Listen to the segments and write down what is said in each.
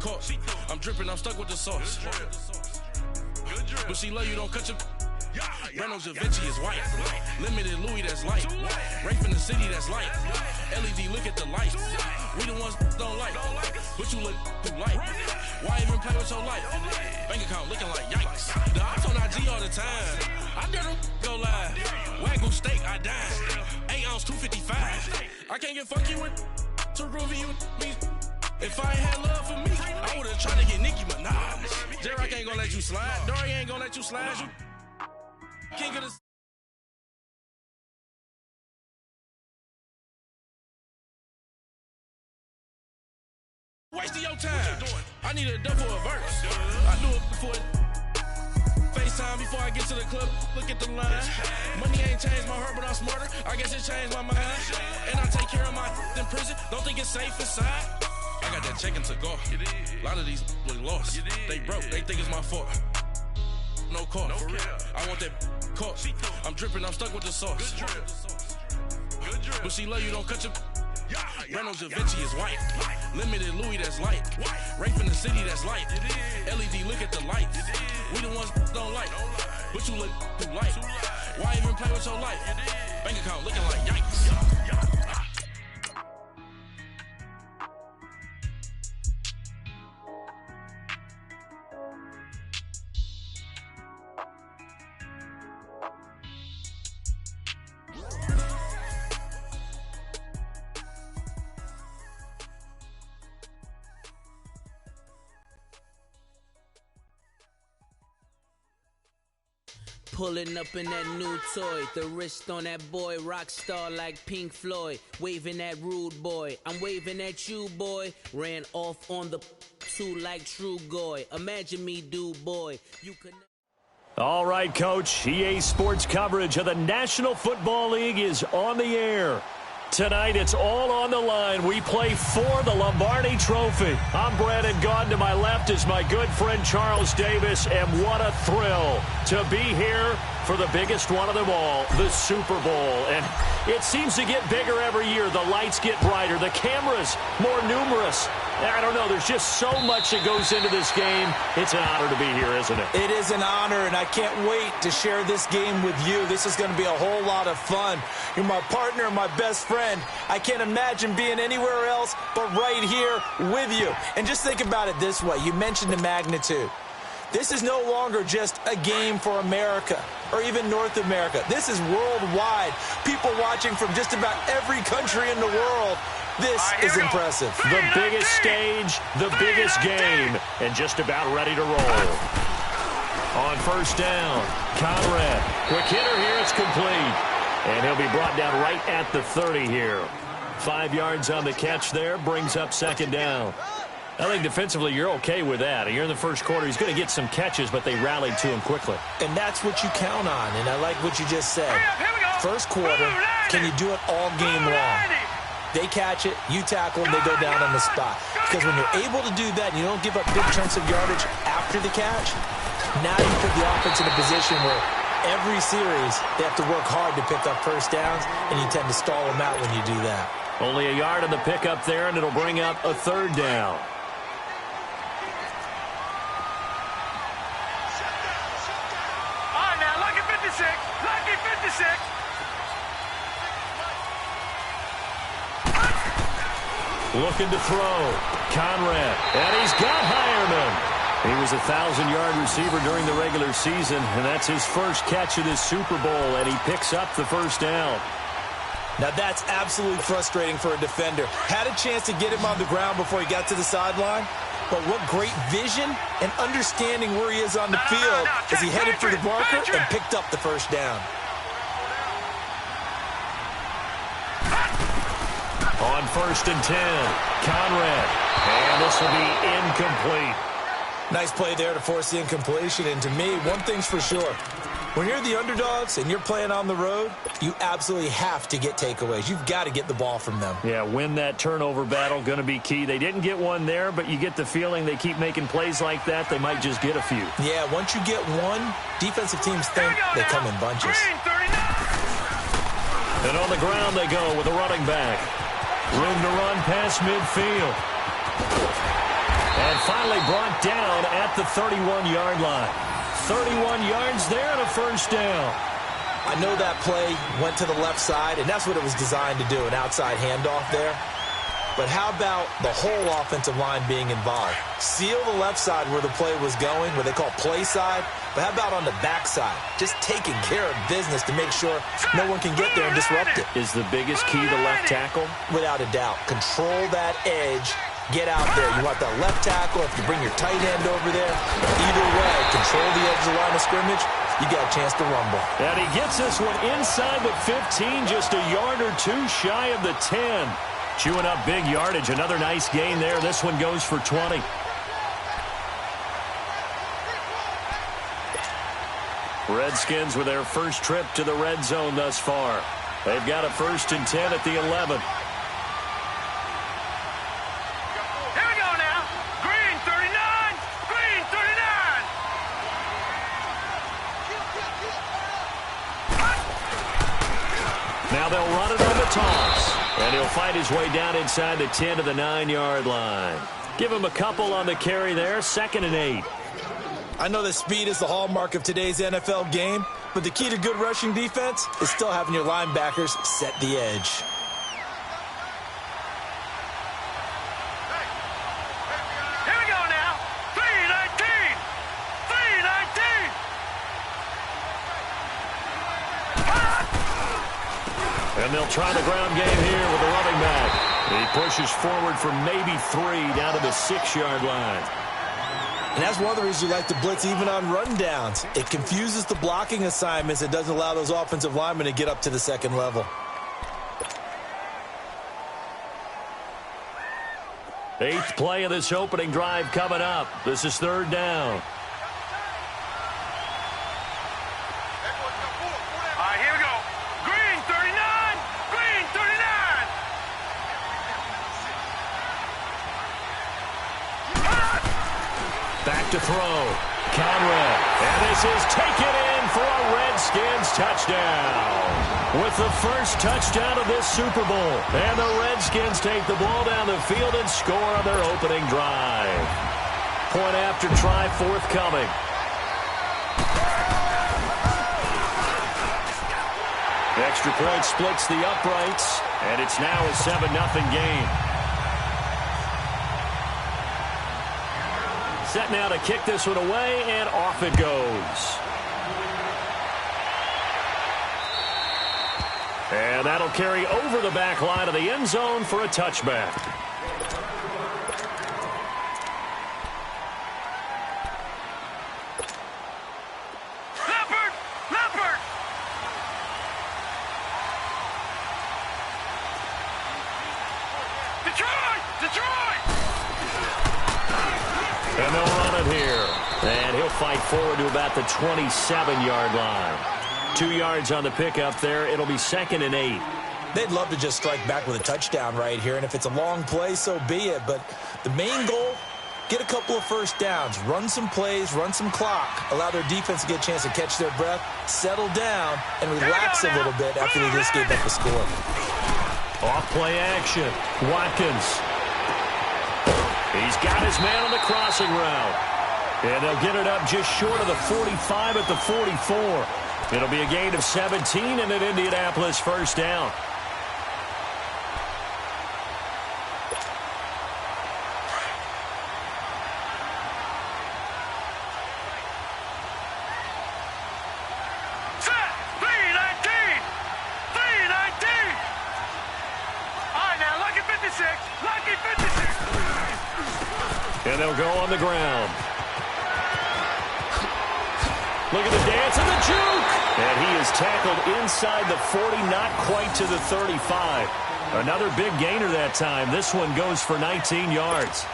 caught. I'm dripping, I'm stuck with the sauce. But she love you, don't cut your... Reynolds Da Vinci is white. Limited Louis, that's light. Rape in the city, that's light. LED, look at the lights. We the ones don't like. But you look through light. Why even play with your life? Bank account looking like yikes. The ops on IG all the time. I dare them go live. Wagyu steak, I dine. 8 ounce, 255. I can't get funky with too groovy you me. If I ain't had love for me, I would've tried to get Nicki Minaj. Derek ain't gonna let you slide. Dory ain't gonna let you slide. You king of the... Wasting your time. I need a double a verse. I do it before FaceTime before I get to the club. Look at the line. Money ain't changed my heart, but I'm smarter. I guess it changed my mind. And I take care of my in prison. Don't think it's safe inside. I got that check and took off. A lot of these look lost. They broke. They think it's my fault. No call, for real. I want that caught. I'm dripping, I'm stuck with the sauce. But she love you, don't cut your... Reynolds Da Vinci is white. Limited Louis, that's light. Rape in the city, that's light. LED, look at the lights. We the ones don't like. But you look through light. Why even play with your life? Bank account looking like yikes. Pulling up in that new toy, the wrist on that boy, rock star like Pink Floyd, waving at rude boy, I'm waving at you boy, ran off on the two like True Goy, imagine me do boy, you could... All right, Coach, EA Sports coverage of the National Football League is on the air. Tonight, it's all on the line. We play for the Lombardi Trophy. I'm Brandon Gaudin. To my left is my good friend Charles Davis, and what a thrill to be here for the biggest one of them all, the Super Bowl. And it seems to get bigger every year. The lights get brighter. The cameras more numerous. I don't know. There's just so much that goes into this game. It's an honor to be here, isn't it? It is an honor, and I can't wait to share this game with you. This is going to be a whole lot of fun. You're my partner, my best friend. I can't imagine being anywhere else but right here with you. And just think about it this way. You mentioned the magnitude. This is no longer just a game for America or even North America. This is worldwide. People watching from just about every country in the world. This is impressive. The biggest stage, the biggest game, and just about ready to roll. On first down, Conrad. Quick hitter here, it's complete. And he'll be brought down right at the 30 here. 5 yards on the catch there, brings up second down. I think defensively you're okay with that. You're in the first quarter. He's going to get some catches, but they rallied to him quickly. And that's what you count on, and I like what you just said. First quarter, can you do it all game long? They catch it, you tackle them, they go down on the spot. Because when you're able to do that and you don't give up big chunks of yardage after the catch, now you put the offense in a position where every series they have to work hard to pick up first downs, and you tend to stall them out when you do that. Only a yard on the pickup there, and it'll bring up a third down. All right, now, lucky 56, lucky 56. Looking to throw. Conrad. And he's got Hireman. He was a 1,000-yard receiver during the regular season, and that's his first catch of this Super Bowl, and he picks up the first down. Now, that's absolutely frustrating for a defender. Had a chance to get him on the ground before he got to the sideline, but what great vision and understanding where he is on the field as he headed for the marker and picked up the first down. On first and 10, Conrad. And this will be incomplete. Nice play there to force the incompletion. And to me, one thing's for sure. When you're the underdogs and you're playing on the road, you absolutely have to get takeaways. You've got to get the ball from them. Yeah, win that turnover battle, going to be key. They didn't get one there, but you get the feeling they keep making plays like that, they might just get a few. Yeah, once you get one, defensive teams think they come in bunches. And on the ground they go with a running back. Room to run past midfield. And And finally brought down at the 31-yard line. 31 yards there and a first down. I know that play went to the left side, and that's what it was designed to do, an outside handoff there. But how about the whole offensive line being involved? Seal the left side where the play was going, where they call play side. But how about on the back side? Just taking care of business to make sure no one can get there and disrupt it. Is the biggest key the left tackle? Without a doubt. Control that edge. Get out there. You want that left tackle. If you bring your tight end over there, either way, control the edge of the line of scrimmage. You got a chance to rumble. And he gets this one inside the 15, just a yard or two shy of the 10. Chewing up big yardage. Another nice gain there. This one goes for 20. Redskins with their first trip to the red zone thus far. They've got a 1st and 10 at the 11. Here we go now. Green 39. Green 39. Now they'll run it on the toss. And he'll fight his way down inside the 10 to the 9-yard line. Give him a couple on the carry there. 2nd and 8. I know that speed is the hallmark of today's NFL game, but the key to good rushing defense is still having your linebackers set the edge. Here we go now. 319. 319. And they'll try the ground game here with the running back. He pushes forward for maybe 3 down to the 6-yard line. And that's one of the reasons you like to blitz even on rundowns. It confuses the blocking assignments. It doesn't allow those offensive linemen to get up to the second level. 8th play of this opening drive coming up. This is 3rd down. All right, here we go. Green 39. Green 39. Back to throw. Conrad. And this is taken in for a Redskins touchdown. With the first touchdown of this Super Bowl. And the Redskins take the ball down the field and score on their opening drive. Point after try forthcoming. Extra point splits the uprights. And it's now a 7-0 game. Set now to kick this one away, and off it goes. And that'll carry over the back line of the end zone for a touchback. Leopard. Leopard. Detroit. Detroit. And they'll run it here. And he'll fight forward to about the 27-yard line. 2 yards on the pickup there. It'll be 2nd and 8. They'd love to just strike back with a touchdown right here, and if it's a long play, so be it. But the main goal, get a couple of first downs, run some plays, run some clock, allow their defense to get a chance to catch their breath, settle down, and relax a little bit after they just gave up a score. Off-play action. Watkins. He's got his man on the crossing route. And they'll get it up just short of the 45 at the 44. It'll be a gain of 17 and an Indianapolis first down. Set. 319. 319. All right, now, lucky 56. Lucky 56. And they'll go on the ground. Look at the dance and the juke. And he is tackled inside the 40, not quite to the 35. Another big gainer that time. This one goes for 19 yards.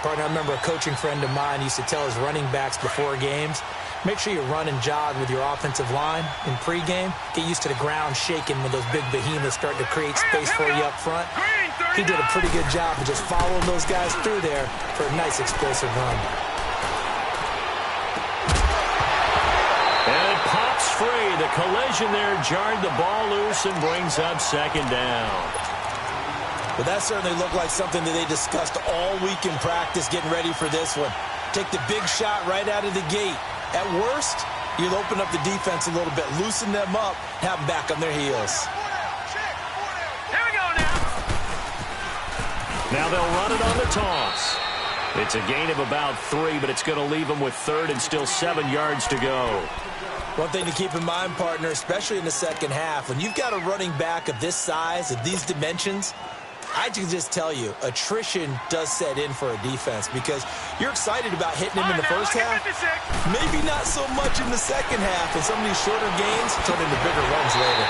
Partner, I remember a coaching friend of mine used to tell his running backs before games, make sure you run and jog with your offensive line in pregame. Get used to the ground shaking when those big behemoths start to create space for you up front. He did a pretty good job of just following those guys through there for a nice explosive run. And it pops free. The collision there jarred the ball loose and brings up 2nd down. Well, that certainly looked like something that they discussed all week in practice getting ready for this one. Take the big shot right out of the gate. At worst, you'll open up the defense a little bit, loosen them up, have them back on their heels. Here we go now. Now they'll run it on the toss. It's a gain of about 3, but it's going to leave them with 3rd and still 7 yards to go. One thing to keep in mind, partner, especially in the second half, when you've got a running back of this size, of these dimensions, I can just tell you, attrition does set in for a defense because you're excited about hitting him in the first half. Maybe not so much in the second half, and some of these shorter gains turn into bigger runs later.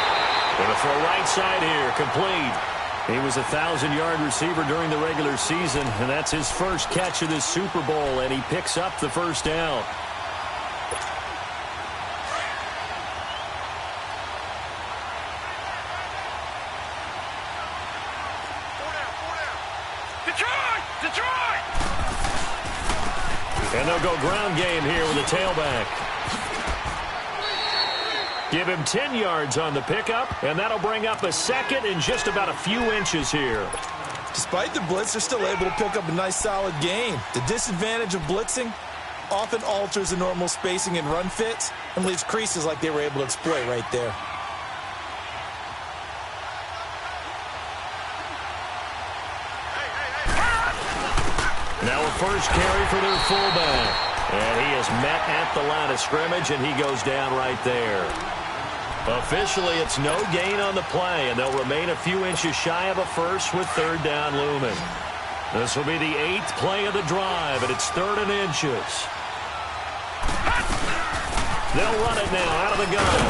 Going to throw right side here, complete. He was a 1,000-yard receiver during the regular season, and that's his first catch of this Super Bowl, and he picks up the first down. Detroit! And they'll go ground game here with a tailback. Give him 10 yards on the pickup, and that'll bring up a 2nd and just about a few inches here. Despite the blitz, they're still able to pick up a nice, solid gain. The disadvantage of blitzing often alters the normal spacing and run fits and leaves creases like they were able to exploit right there. Now a first carry for their fullback. And he is met at the line of scrimmage, and he goes down right there. Officially, it's no gain on the play, and they'll remain a few inches shy of a first with 3rd down looming. This will be the 8th play of the drive, and it's 3rd and inches. They'll run it now out of the gun.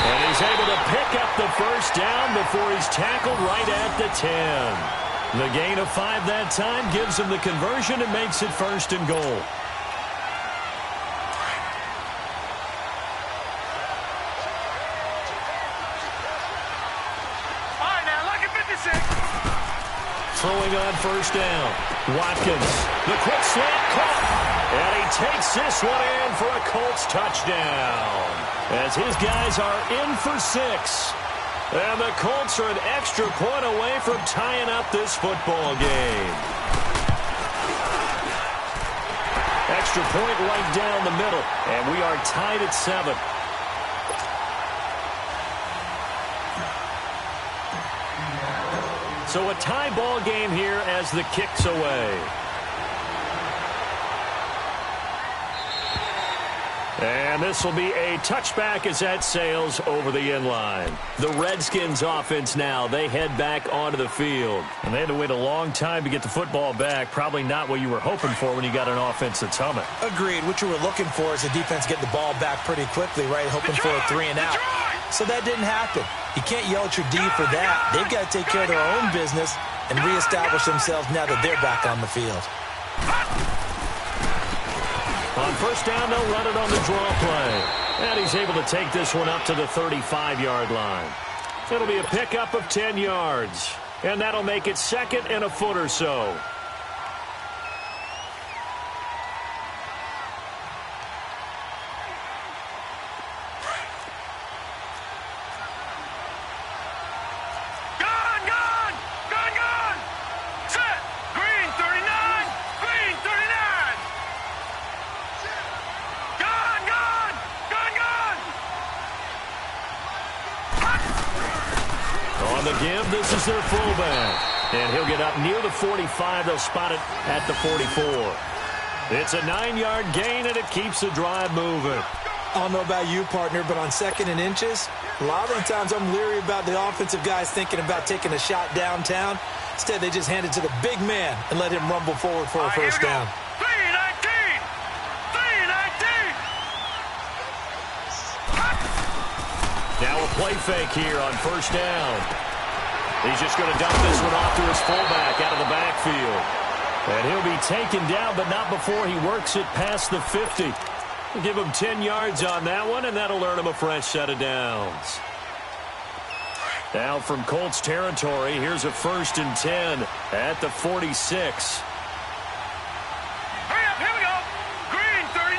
And he's able to pick up the first down before he's tackled right at the 10. The gain of 5 that time gives him the conversion and makes it 1st and goal. All right, now, look at 56. Throwing on first down. Watkins, the quick slant caught. And he takes this one in for a Colts touchdown. As his guys are in for 6. And the Colts are an extra point away from tying up this football game. Extra point right down the middle. And we are tied at 7. So a tie ball game here as the kick's away. And this will be a touchback as that sails over the end line. The Redskins offense now, they head back onto the field. And they had to wait a long time to get the football back. Probably not what you were hoping for when you got an offense that's humming. Agreed. What you were looking for is the defense getting the ball back pretty quickly, right? Hoping for a 3 and out. So that didn't happen. You can't yell at your D for that. They've got to take care of their own business and reestablish themselves now that they're back on the field. On first down, they'll run it on the draw play. And he's able to take this one up to the 35-yard line. It'll be a pickup of 10 yards. And that'll make it 2nd and a foot or so. Give, this is their fullback. And he'll get up near the 45. They'll spot it at the 44. It's a 9-yard gain, and it keeps the drive moving. I don't know about you, partner, but on 2nd and inches, a lot of the times I'm leery about the offensive guys thinking about taking a shot downtown. Instead, they just hand it to the big man and let him rumble forward for a first down. 319! 319! Now a play fake here on first down. He's just going to dump this one off to his fullback out of the backfield. And he'll be taken down, but not before he works it past the 50. We'll give him 10 yards on that one, and that'll earn him a fresh set of downs. Now from Colts territory, here's a 1st and 10 at the 46. Hurry up, here we go. Green 39,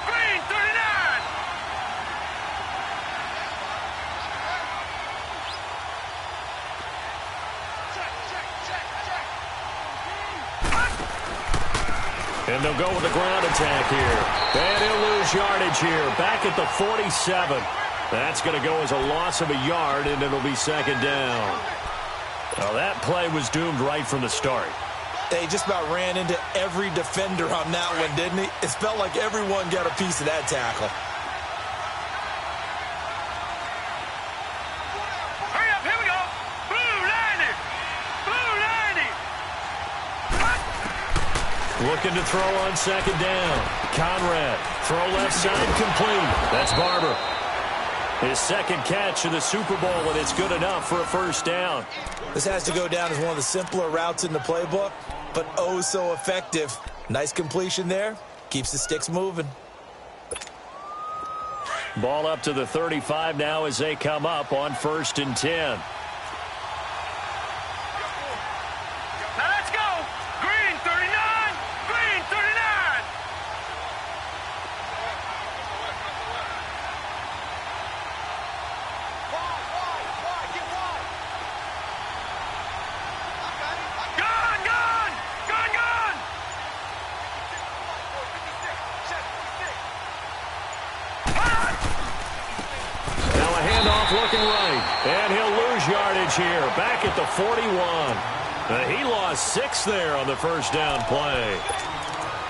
green 39. And they'll go with the ground attack here. And he'll lose yardage here. Back at the 47. That's going to go as a loss of a yard, and it'll be second down. Well, that play was doomed right from the start. They just about ran into every defender on that one, didn't he? It felt like everyone got a piece of that tackle. Hurry up, here we go. Blue 90. Blue 90. Looking to throw on second down. Conrad, throw left side complete. That's Barber. His second catch of the Super Bowl, and it's good enough for a first down. This has to go down as one of the simpler routes in the playbook, but oh so effective. Nice completion there. Keeps the sticks moving. Ball up to the 35 now as they come up on 1st and 10. Now let's go. Green 39. Green 39. Gone, gone. Gone, gone. Now a handoff looking right. And he'll lose yardage here. Back at the 41. He lost 6 there on the first down play.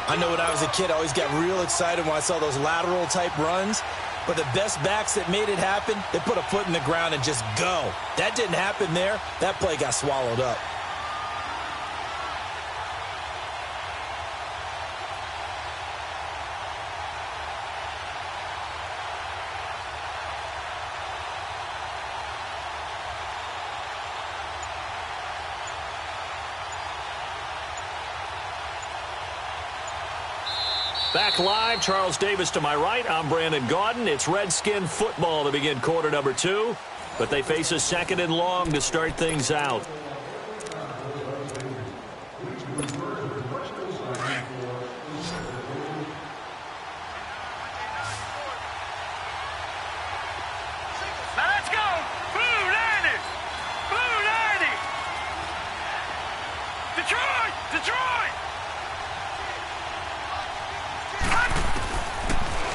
I know when I was a kid, I always got real excited when I saw those lateral type runs. But the best backs that made it happen, they put a foot in the ground and just go. That didn't happen there. That play got swallowed up. Back live, Charles Davis to my right. I'm Brandon Gaudin. It's Redskin football to begin quarter number 2. But they face a second and long to start things out. Now let's go. Blue 90. Blue 90. Detroit. Detroit.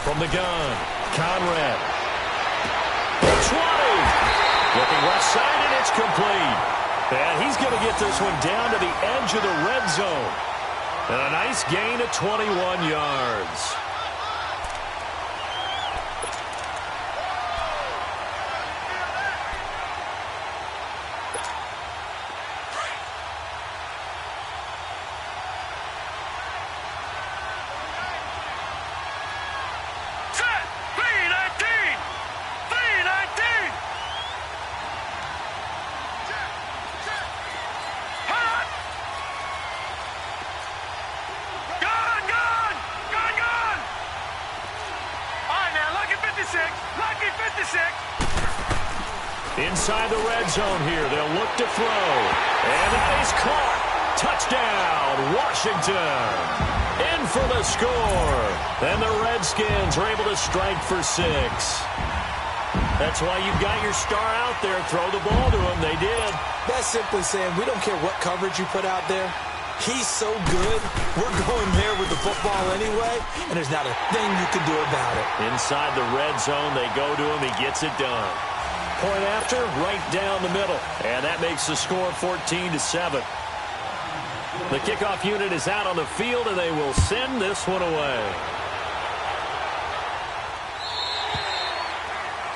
From the gun, Conrad. 20. Looking left side, and it's complete. And he's going to get this one down to the edge of the red zone. And a nice gain of 21 yards. Set. 319. 319. Hot. Gone, gone. Gone, gone. All right, now, lucky 56. Lucky 56. Inside the red zone here, they'll look to throw. And that is caught. Touchdown, Washington. In for the score. And the Redskins are able to strike for 6. That's why you've got your star out there. Throw the ball to him. They did. That's simply saying we don't care what coverage you put out there. He's so good, we're going there with the football anyway, and there's not a thing you can do about it. Inside the red zone, they go to him. He gets it done. Point after, right down the middle. And that makes the score 14-7. The kickoff unit is out on the field, and they will send this one away.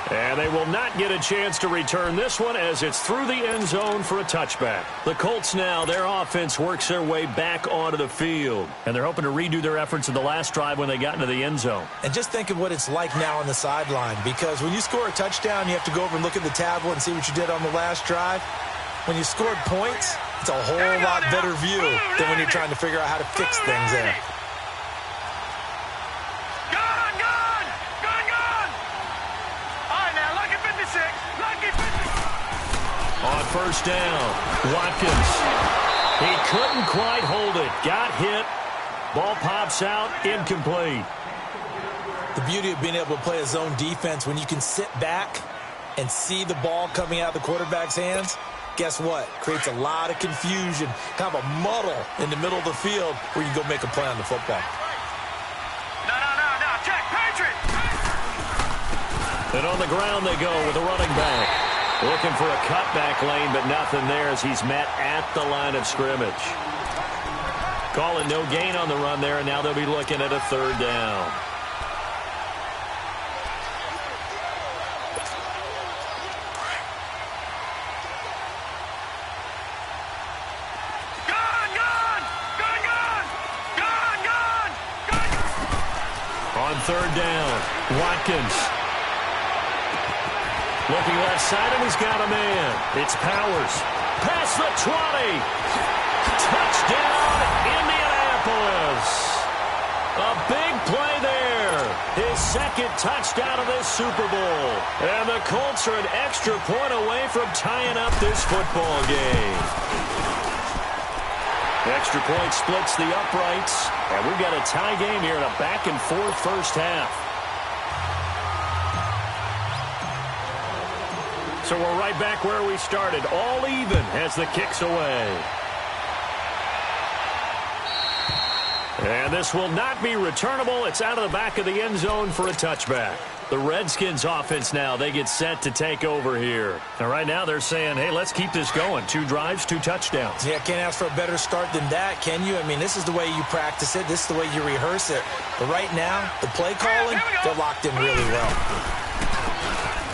And they will not get a chance to return this one as it's through the end zone for a touchback. The Colts now, their offense works their way back onto the field. And they're hoping to redo their efforts in the last drive when they got into the end zone. And just think of what it's like now on the sideline, because when you score a touchdown, you have to go over and look at the tablet and see what you did on the last drive. When you scored points, it's a whole lot better view than when you're trying to figure out how to fix things there. Gone, gone. Gone, gone. All right, now, lucky 56. Lucky 56. On first down, Watkins. He couldn't quite hold it. Got hit. Ball pops out, incomplete. The beauty of being able to play a zone defense when you can sit back and see the ball coming out of the quarterback's hands, guess what? Creates a lot of confusion, kind of a muddle in the middle of the field where you go make a play on the football. No, check, Patriot! And on the ground they go with the running back. Looking for a cutback lane, but nothing there as he's met at the line of scrimmage. Call it no gain on the run there, and now they'll be looking at a third down. On third down, Watkins. Looking left side, and he's got a man. It's Powers. Past the 20. Touchdown, Indianapolis. A big play there. His second touchdown of this Super Bowl. And the Colts are an extra point away from tying up this football game. Extra point splits the uprights. And we've got a tie game here in a back-and-forth first half. So we're right back where we started, all even as the kick's away. And this will not be returnable. It's out of the back of the end zone for a touchback. The Redskins offense now, they get set to take over here. And right now they're saying, hey, let's keep this going. 2 drives, 2 touchdowns. Yeah, can't ask for a better start than that, can you? I mean, this is the way you practice it. This is the way you rehearse it. But right now, the play calling, they're locked in really well.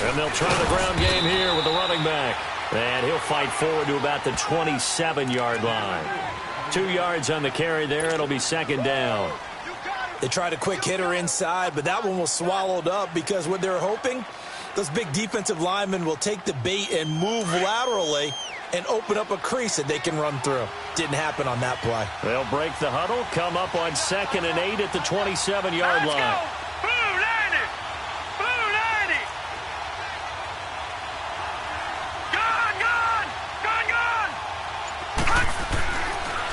And they'll try the ground game here with the running back. And he'll fight forward to about the 27-yard line. 2 yards on the carry there. It'll be second down. They tried a quick hitter inside, but that one was swallowed up because what they're hoping, those big defensive linemen will take the bait and move laterally and open up a crease that they can run through. Didn't happen on that play. They'll break the huddle, come up on 2nd and 8 at the 27-yard line.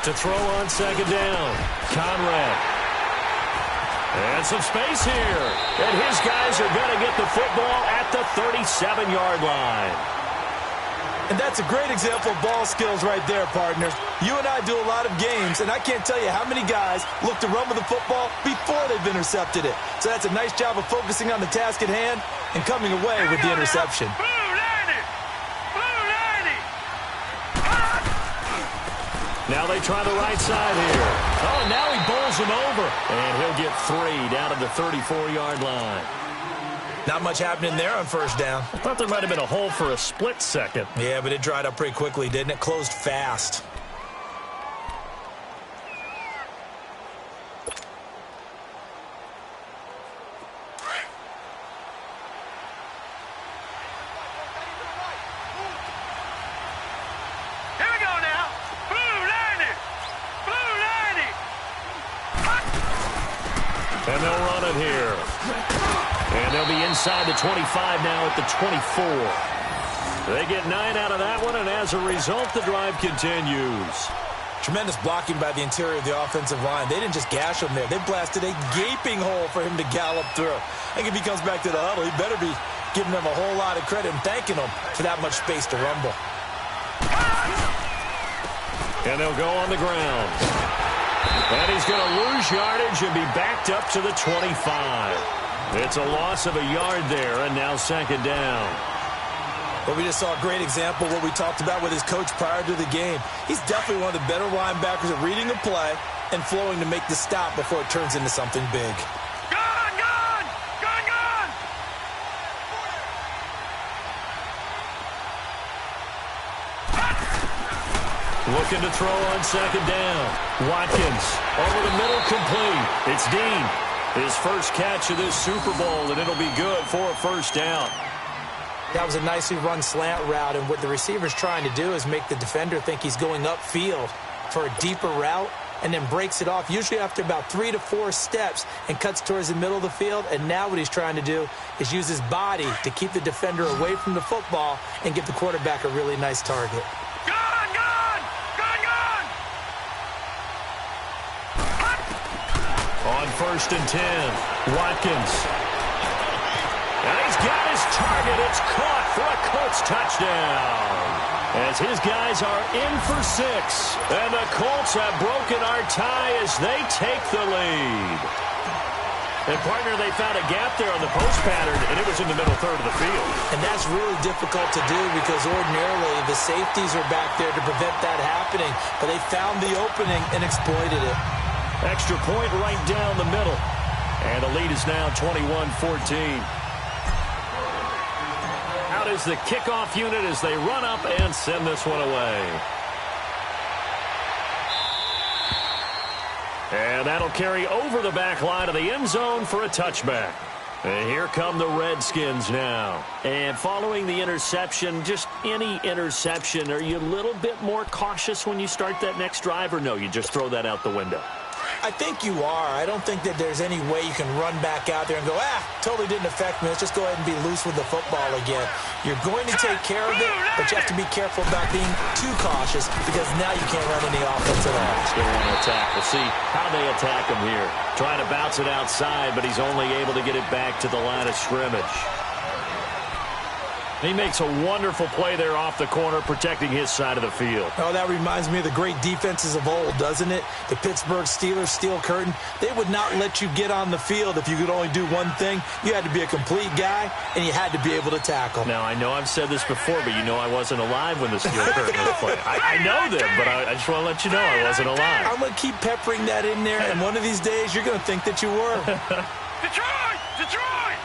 To throw on second down, Conrad. And some space here. And his guys are going to get the football at the 37-yard line. And that's a great example of ball skills right there, partner. You and I do a lot of games, and I can't tell you how many guys look to run with the football before they've intercepted it. So that's a nice job of focusing on the task at hand and coming away with the interception. Now they try the right side here. Oh, now he bowls him over. And he'll get 3 down to the 34-yard line. Not much happening there on first down. I thought there might have been a hole for a split second. Yeah, but it dried up pretty quickly, didn't it? Closed fast. And they'll run it here. And they'll be inside the 25 now at the 24. They get 9 out of that one, and as a result, the drive continues. Tremendous blocking by the interior of the offensive line. They didn't just gash him there. They blasted a gaping hole for him to gallop through. I think if he comes back to the huddle, he better be giving them a whole lot of credit and thanking them for that much space to rumble. And they'll go on the ground. And he's going to lose yardage and be backed up to the 25. It's a loss of a yard there, and now second down. But we just saw a great example of what we talked about with his coach prior to the game. He's definitely one of the better linebackers at reading the play and flowing to make the stop before it turns into something big. Looking to throw on second down. Watkins over the middle, complete. It's Dean. His first catch of this Super Bowl, and it'll be good for a first down. That was a nicely run slant route, and what the receiver's trying to do is make the defender think he's going upfield for a deeper route and then breaks it off, usually after about 3 to 4 steps, and cuts towards the middle of the field. And now what he's trying to do is use his body to keep the defender away from the football and give the quarterback a really nice target. On 1st and 10, Watkins. And he's got his target. It's caught for a Colts touchdown. As his guys are in for 6. And the Colts have broken our tie as they take the lead. And, partner, they found a gap there on the post pattern, and it was in the middle third of the field. And that's really difficult to do because ordinarily the safeties are back there to prevent that happening. But they found the opening and exploited it. Extra point right down the middle. And the lead is now 21-14. Out is the kickoff unit as they run up and send this one away. And that'll carry over the back line of the end zone for a touchback. And here come the Redskins now. And following the interception, just any interception, are you a little bit more cautious when you start that next drive, or no, you just throw that out the window? I think you are. I don't think that there's any way you can run back out there and go, totally didn't affect me. Let's just go ahead and be loose with the football again. You're going to take care of it, but you have to be careful about being too cautious because now you can't run any offense at all. Still want to attack. We'll see how they attack him here. Trying to bounce it outside, but he's only able to get it back to the line of scrimmage. He makes a wonderful play there off the corner, protecting his side of the field. Oh, that reminds me of the great defenses of old, doesn't it? The Pittsburgh Steelers, steel curtain. They would not let you get on the field if you could only do one thing. You had to be a complete guy, and you had to be able to tackle. Now, I know I've said this before, but you know I wasn't alive when the steel curtain was playing. I know them, but I just want to let you know I wasn't alive. I'm going to keep peppering that in there, and one of these days you're going to think that you were. Detroit! Detroit!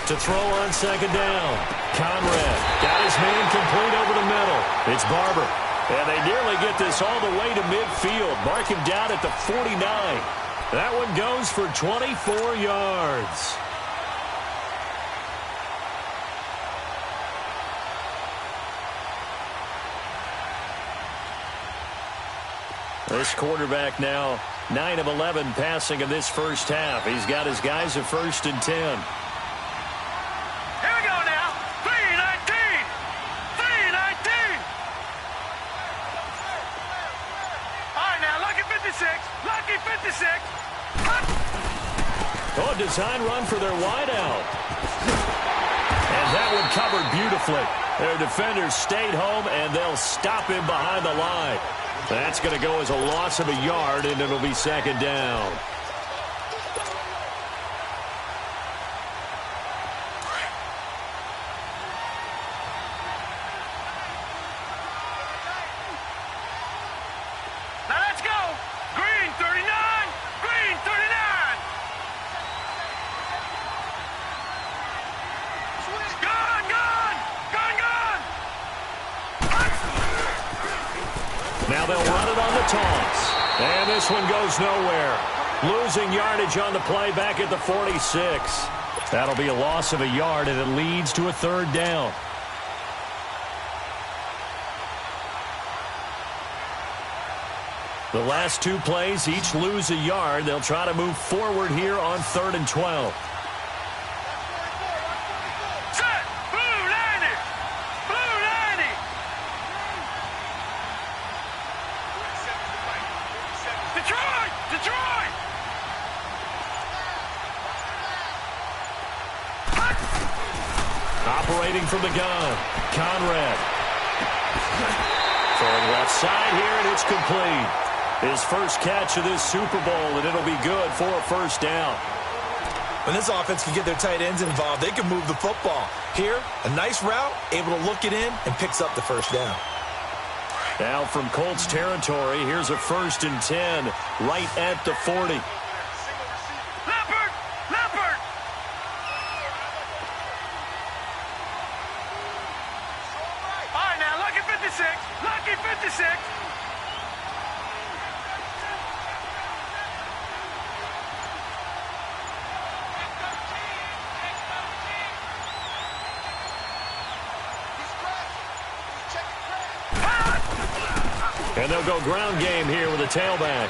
To throw on second down. Conrad got his man complete over the middle. It's Barber. And they nearly get this all the way to midfield. Mark him down at the 49. That one goes for 24 yards. This quarterback now 9 of 11 passing in this first half. He's got his guys at 1st and 10. Here we go now. 3-19. 3-19. All right, now, lucky 56. Lucky 56. Oh, design run for their wideout. And that one covered beautifully. Their defenders stayed home, and they'll stop him behind the line. That's going to go as a loss of a yard, and it'll be second down. Now let's go. Green 39. Green 39. Gun, gun. Gun, gun. Now they'll run it on the taunts. And this one goes nowhere. Losing yardage on the play back at the 46. That'll be a loss of a yard, and it leads to a third down. The last two plays each lose a yard. They'll try to move forward here on 3rd and 12. Set. Blue 90. Blue 90. Detroit. Detroit. Operating from the gun, Conrad. Throwing left side here, and it's complete. His first catch of this Super Bowl, and it'll be good for a first down. When this offense can get their tight ends involved, they can move the football. Here, a nice route, able to look it in, and picks up the first down. Now from Colts territory, here's a 1st and 10 right at the 40. Leopard. Leopard. All right, now, lucky 56. Lucky 56. And they'll go ground game here with a tailback.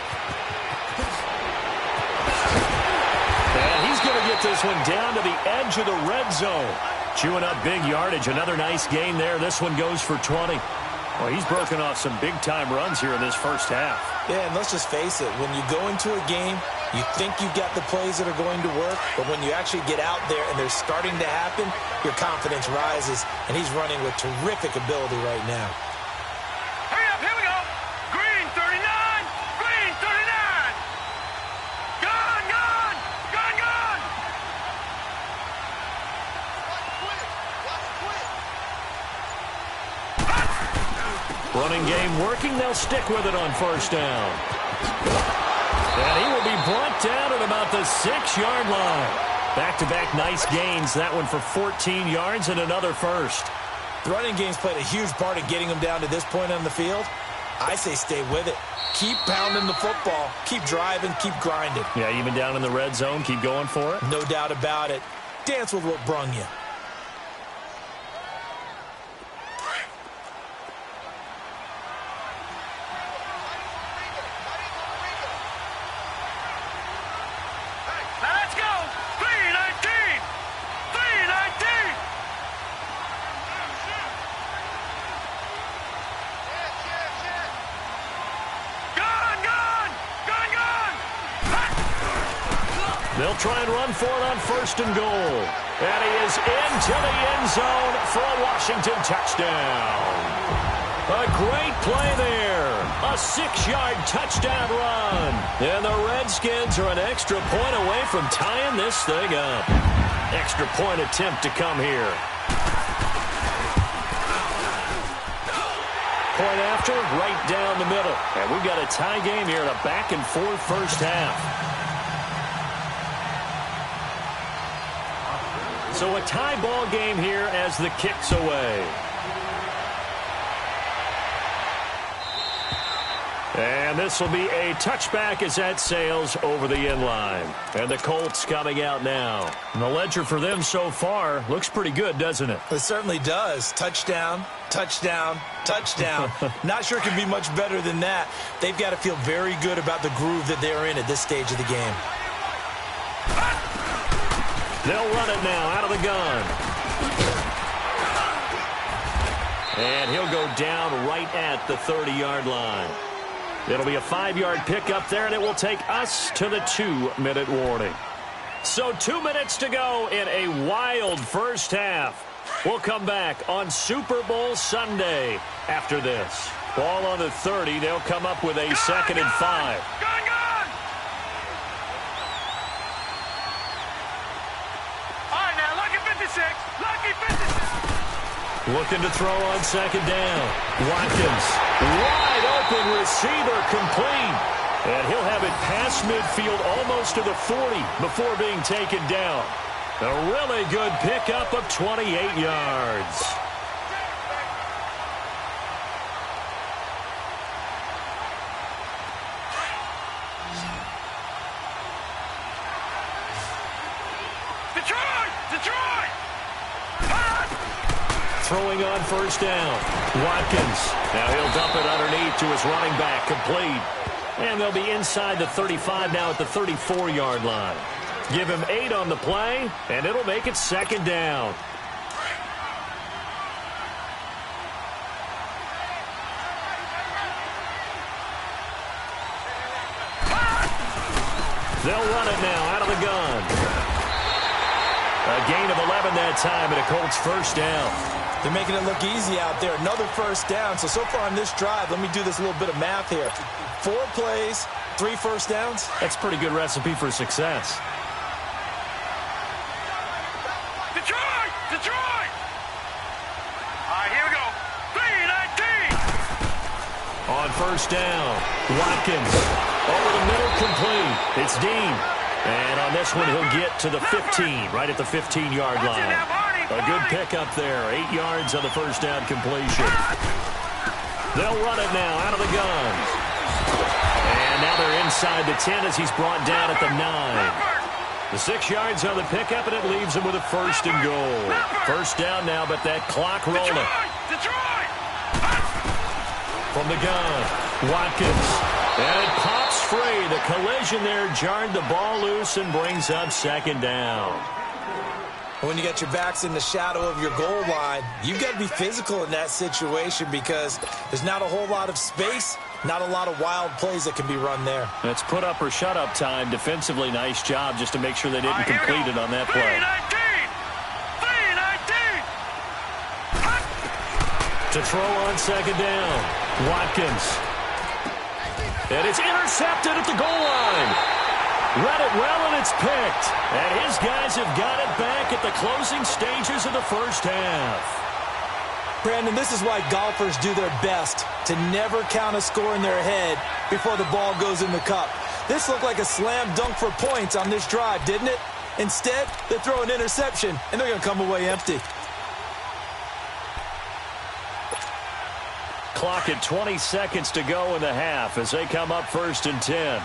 And he's going to get this one down to the edge of the red zone. Chewing up big yardage. Another nice gain there. This one goes for 20. Well, he's broken off some big-time runs here in this first half. Yeah, and let's just face it. When you go into a game You think you've got the plays that are going to work, but when you actually get out there and they're starting to happen, your confidence rises, and he's running with terrific ability right now. Hurry up, here we go. Green 39, green 39. Gone, gone, gone, gone. Running game working. They'll stick with it on first down. And he will be brought down at about the 6-yard line. Back-to-back nice gains. That one for 14 yards and another first. The running game's played a huge part in getting him down to this point on the field. I say stay with it. Keep pounding the football. Keep driving. Keep grinding. Yeah, even down in the red zone, keep going for it. No doubt about it. Dance with what brung you. Let's go. 319, 319. Gone, gone, gone, gone. They'll try and run for it on first and goal. And he is into the end zone for a Washington touchdown. A great play there. A 6-yard touchdown run. And the Redskins are an extra point away from tying this thing up. Extra point attempt to come here. Point after, right down the middle. And we've got a tie game here in a back-and-forth first half. So a tie ball game here as the kick's away. And this will be a touchback as that sails over the end line. And the Colts coming out now. And the ledger for them so far looks pretty good, doesn't it? It certainly does. Touchdown, touchdown, touchdown. Not sure it can be much better than that. They've got to feel very good about the groove that they're in at this stage of the game. They'll run it now out of the gun. And he'll go down right at the 30-yard line. It'll be a 5-yard pickup there, and it will take us to the 2-minute warning. So 2 minutes to go in a wild first half. We'll come back on Super Bowl Sunday after this. Ball on the 30. They'll come up with a 2nd and 5. Gone, gone. All right, now, lucky 56. Lucky 56. Looking to throw on 2nd down. Watkins, wide open receiver, complete. And he'll have it past midfield almost to the 40 before being taken down. A really good pickup of 28 yards. Detroit! Detroit! Throwing on first down. Watkins. Now he'll dump it underneath to his running back. Complete. And they'll be inside the 35 now at the 34-yard line. Give him 8 on the play, and it'll make it 2nd down. They'll run it now out of the gun. A gain of 11 that time and a Colts first down. They're making it look easy out there. Another first down. So far on this drive, let me do this little bit of math here. 4 plays, 3 first downs. That's a pretty good recipe for success. Detroit! Detroit! All right, here we go. 319! On first down, Watkins. Over the middle, complete. It's Dean. And on this one, he'll get to the 15, right at the 15-yard line. A good pickup there. 8 yards on the first down completion. They'll run it now out of the gun. And now they're inside the 10 as he's brought down at the 9. The 6 yards on the pickup, and it leaves him with a 1st and goal. First down now, but that clock rolling. Detroit! From the gun, Watkins. And it pops free. The collision there jarred the ball loose and brings up 2nd down. When you got your backs in the shadow of your goal line, you've got to be physical in that situation because there's not a whole lot of space, not a lot of wild plays that can be run there. It's put up or shut up time. Defensively, nice job just to make sure they didn't complete it on that play. 3-19. To throw on second down, Watkins. And it's intercepted at the goal line. Read it well, and it's picked. And his guys have got it back at the closing stages of the first half. Brandon, this is why golfers do their best to never count a score in their head before the ball goes in the cup. This looked like a slam dunk for points on this drive, didn't it? Instead, they throw an interception, and they're going to come away empty. Clock at 20 seconds to go in the half as they come up 1st and 10.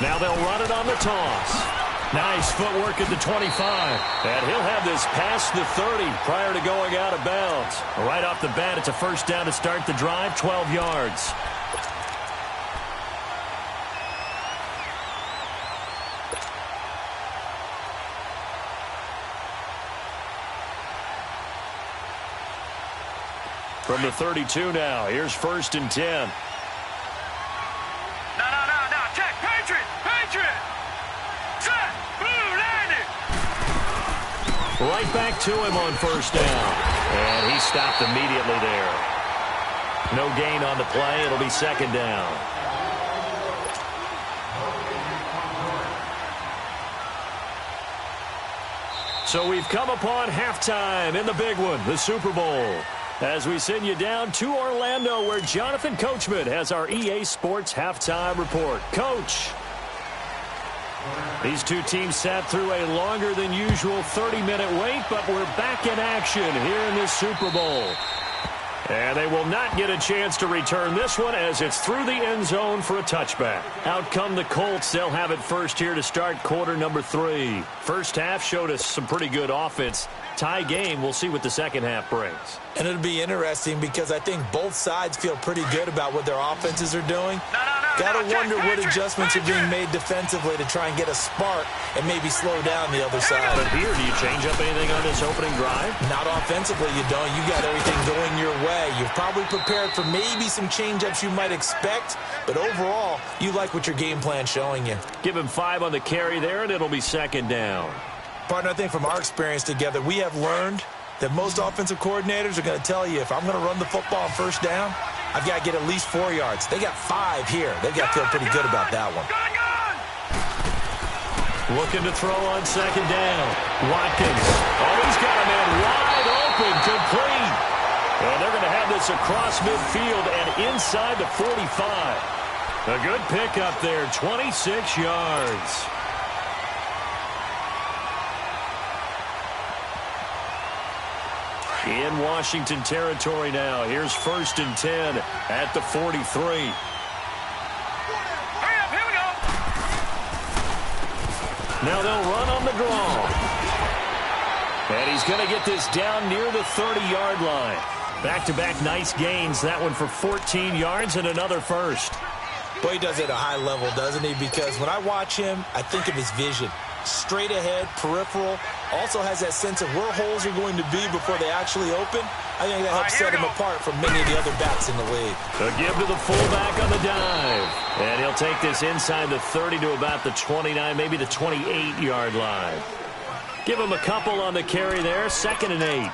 Now they'll run it on the toss. Nice footwork at the 25. And he'll have this past the 30 prior to going out of bounds. Right off the bat, it's a first down to start the drive, 12 yards. From the 32 now, here's 1st and 10. Right back to him on 1st down. And he stopped immediately there. No gain on the play. It'll be 2nd down. So we've come upon halftime in the big one, the Super Bowl. As we send you down to Orlando, where Jonathan Coachman has our EA Sports halftime report. Coach. These two teams sat through a longer than usual 30-minute wait, but we're back in action here in this Super Bowl. And they will not get a chance to return this one as it's through the end zone for a touchback. Out come the Colts. They'll have it first here to start quarter number 3. First half showed us some pretty good offense. Tie game. We'll see what the second half brings. And it'll be interesting because I think both sides feel pretty good about what their offenses are doing. Got to wonder what adjustments are being made defensively to try and get a spark and maybe slow down the other side. But here, do you change up anything on this opening drive? Not offensively, you don't. You got everything going your way. You've probably prepared for maybe some change-ups you might expect, but overall, you like what your game plan's showing you. Give him 5 on the carry there, and it'll be 2nd down. Partner, I think from our experience together, we have learned that most offensive coordinators are going to tell you, if I'm going to run the football on 1st down, I've got to get at least 4 yards. They got 5 here. They've got to feel pretty good about that one. Looking to throw on 2nd down. Watkins. Oh, he's got a man wide open, complete. And they're going to have this across midfield and inside the 45. A good pickup there, 26 yards. In Washington territory now. Here's 1st and 10 at the 43. Hurry up, here we go. Now they'll run on the draw. And he's going to get this down near the 30-yard line. Back-to-back nice gains. That one for 14 yards and another first. Boy, he does it at a high level, doesn't he? Because when I watch him, I think of his vision. Straight ahead, peripheral. Also has that sense of where holes are going to be before they actually open. I think that helps set him apart from many of the other backs in the league. A give to the fullback on the dive. And he'll take this inside the 30 to about the 29, maybe the 28-yard line. Give him a couple on the carry there. 2nd and 8.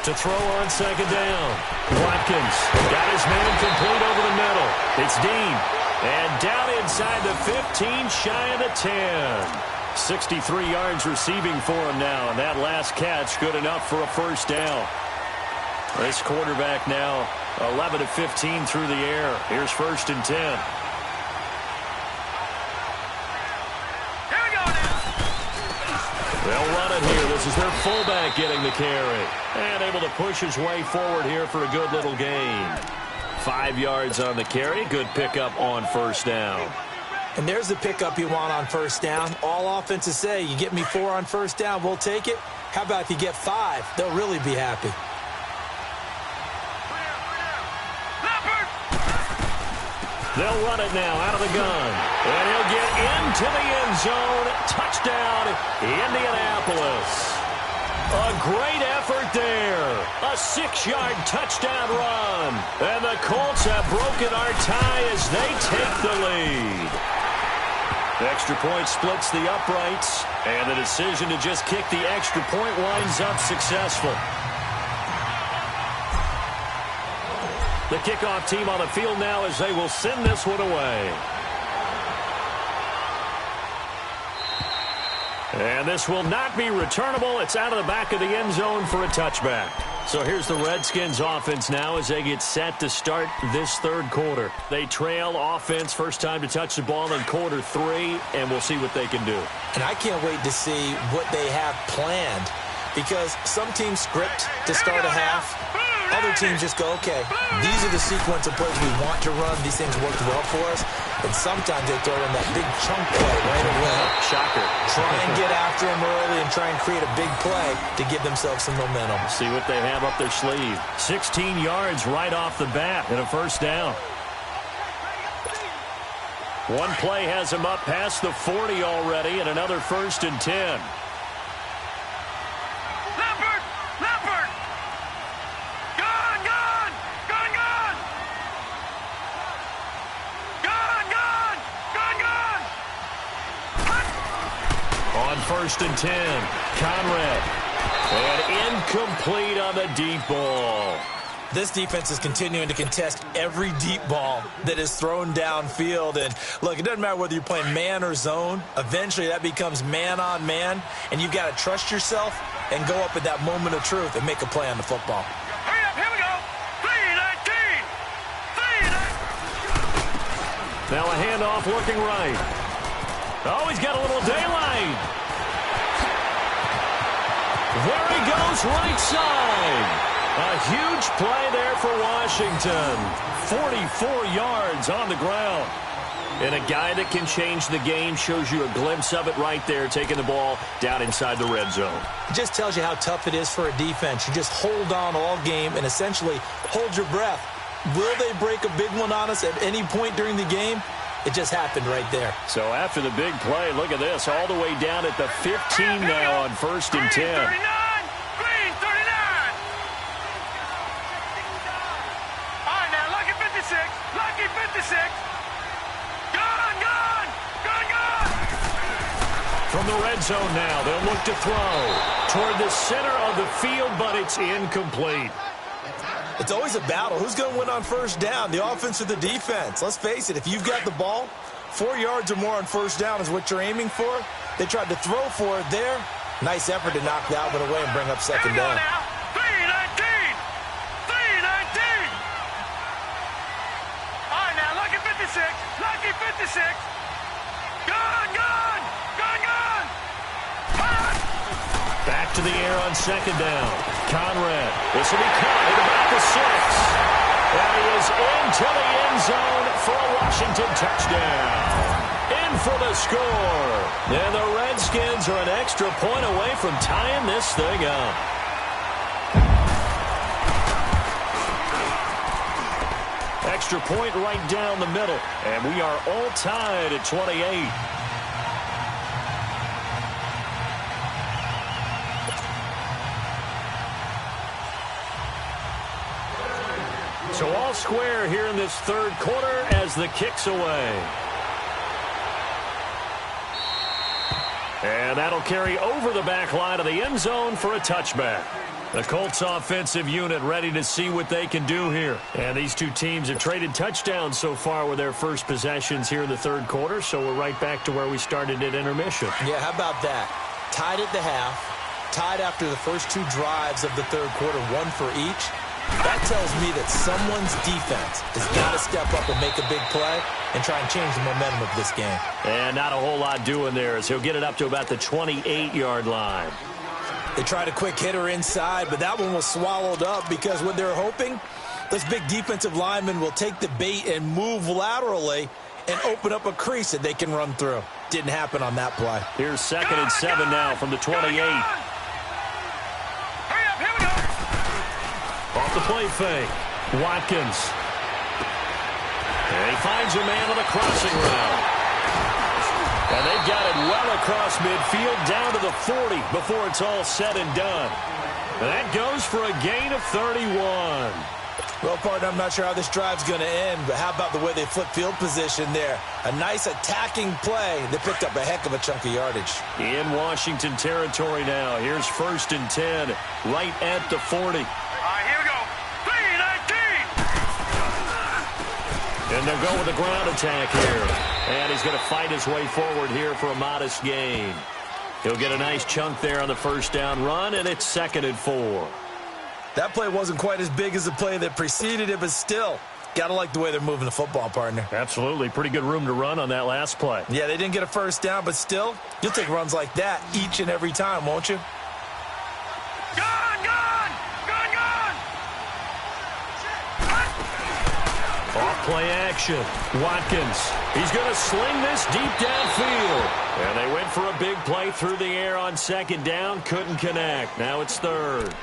To throw on 2nd down. Watkins got his man complete over the middle. It's Dean. And down inside the 15, shy of the 10. 63 yards receiving for him now. And that last catch good enough for a first down. This quarterback now 11 of 15 through the air. Here's 1st and 10. They'll run it here. This is their fullback getting the carry. And able to push his way forward here for a good little gain. 5 yards on the carry. Good pickup on first down. And there's the pickup you want on first down. All offenses say, you get me 4 on first down, we'll take it. How about if you get 5? They'll really be happy. They'll run it now out of the gun. And he'll get into the end zone. Touchdown, Indianapolis. A great effort there. A 6-yard touchdown run. And the Colts have broken our tie as they take the lead. The extra point splits the uprights. And the decision to just kick the extra point winds up successful. The kickoff team on the field now as they will send this one away. And this will not be returnable. It's out of the back of the end zone for a touchback. So here's the Redskins offense now as they get set to start this third quarter. They trail offense, first time to touch the ball in quarter 3, and we'll see what they can do. And I can't wait to see what they have planned, because some teams script to start a half. Other teams just go, okay, these are the sequence of plays we want to run. These things worked well for us. And sometimes they throw in that big chunk play right away. Shocker. Try and get after them early and try and create a big play to give themselves some momentum. See what they have up their sleeve. 16 yards right off the bat and a first down. One play has him up past the 40 already and another 1st and 10. On 1st and 10, Conrad. And incomplete on the deep ball. This defense is continuing to contest every deep ball that is thrown downfield. And, look, it doesn't matter whether you're playing man or zone. Eventually, that becomes man-on-man, and you've got to trust yourself and go up at that moment of truth and make a play on the football. Hurry up, here we go. 3-19. Now a handoff looking right. Oh, he's got a little daylight. There he goes, right side. A huge play there for Washington. 44 yards on the ground. And a guy that can change the game, shows you a glimpse of it right there, taking the ball down inside the red zone. It just tells you how tough it is for a defense. You just hold on all game and essentially hold your breath. Will they break a big one on us at any point during the game? It just happened right there. So after the big play, look at this, all the way down at the 15 now on 1st and 10. Green 39. All right, now, lucky 56. Lucky 56. Gone. From the red zone now, they'll look to throw toward the center of the field, but it's incomplete. It's always a battle. Who's going to win on first down, the offense or the defense? Let's face it, if you've got the ball, 4 yards or more on first down is what you're aiming for. They tried to throw for it there. Nice effort to knock that one away and bring up second down. 3-19. All right, now, lucky 56. Lucky 56. Gone. Back to the air on second down. Conrad. This will be caught at about the 6. And he is into the end zone for a Washington touchdown. In for the score. And the Redskins are an extra point away from tying this thing up. Extra point right down the middle. And we are all tied at 28. So all square here in this third quarter as the kick's away. And that'll carry over the back line of the end zone for a touchback. The Colts offensive unit ready to see what they can do here. And these two teams have traded touchdowns so far with their first possessions here in the third quarter, so we're right back to where we started at intermission. Yeah, how about that? Tied at the half, tied after the first 2 drives of the third quarter, 1 for each. That tells me that someone's defense has got to step up and make a big play and try and change the momentum of this game. And not a whole lot doing there, as he'll get it up to about the 28-yard line. They tried a quick hitter inside, but that one was swallowed up because what they're hoping, this big defensive lineman will take the bait and move laterally and open up a crease that they can run through. Didn't happen on that play. Here's 2nd and 7 now from the 28. Hurry up, here we go. Off the play fake. Watkins. And he finds a man on the crossing route. And they've got it well across midfield down to the 40 before it's all said and done. And that goes for a gain of 31. Well, partner, I'm not sure how this drive's going to end, but how about the way they flip field position there? A nice attacking play. They picked up a heck of a chunk of yardage. In Washington territory now. Here's 1st and 10, right at the 40. All right, here we go. 3-19. And they'll go with the ground attack here. And he's going to fight his way forward here for a modest gain. He'll get a nice chunk there on the 1st down run, and it's 2nd and 4. That play wasn't quite as big as the play that preceded it, but still, got to like the way they're moving the football, partner. Absolutely. Pretty good room to run on that last play. Yeah, they didn't get a 1st down, but still, you'll take runs like that each and every time, won't you? Gone, gone, gone, gone. Off play action. Watkins. He's going to sling this deep downfield. And they went for a big play through the air on 2nd down. Couldn't connect. Now it's 3rd.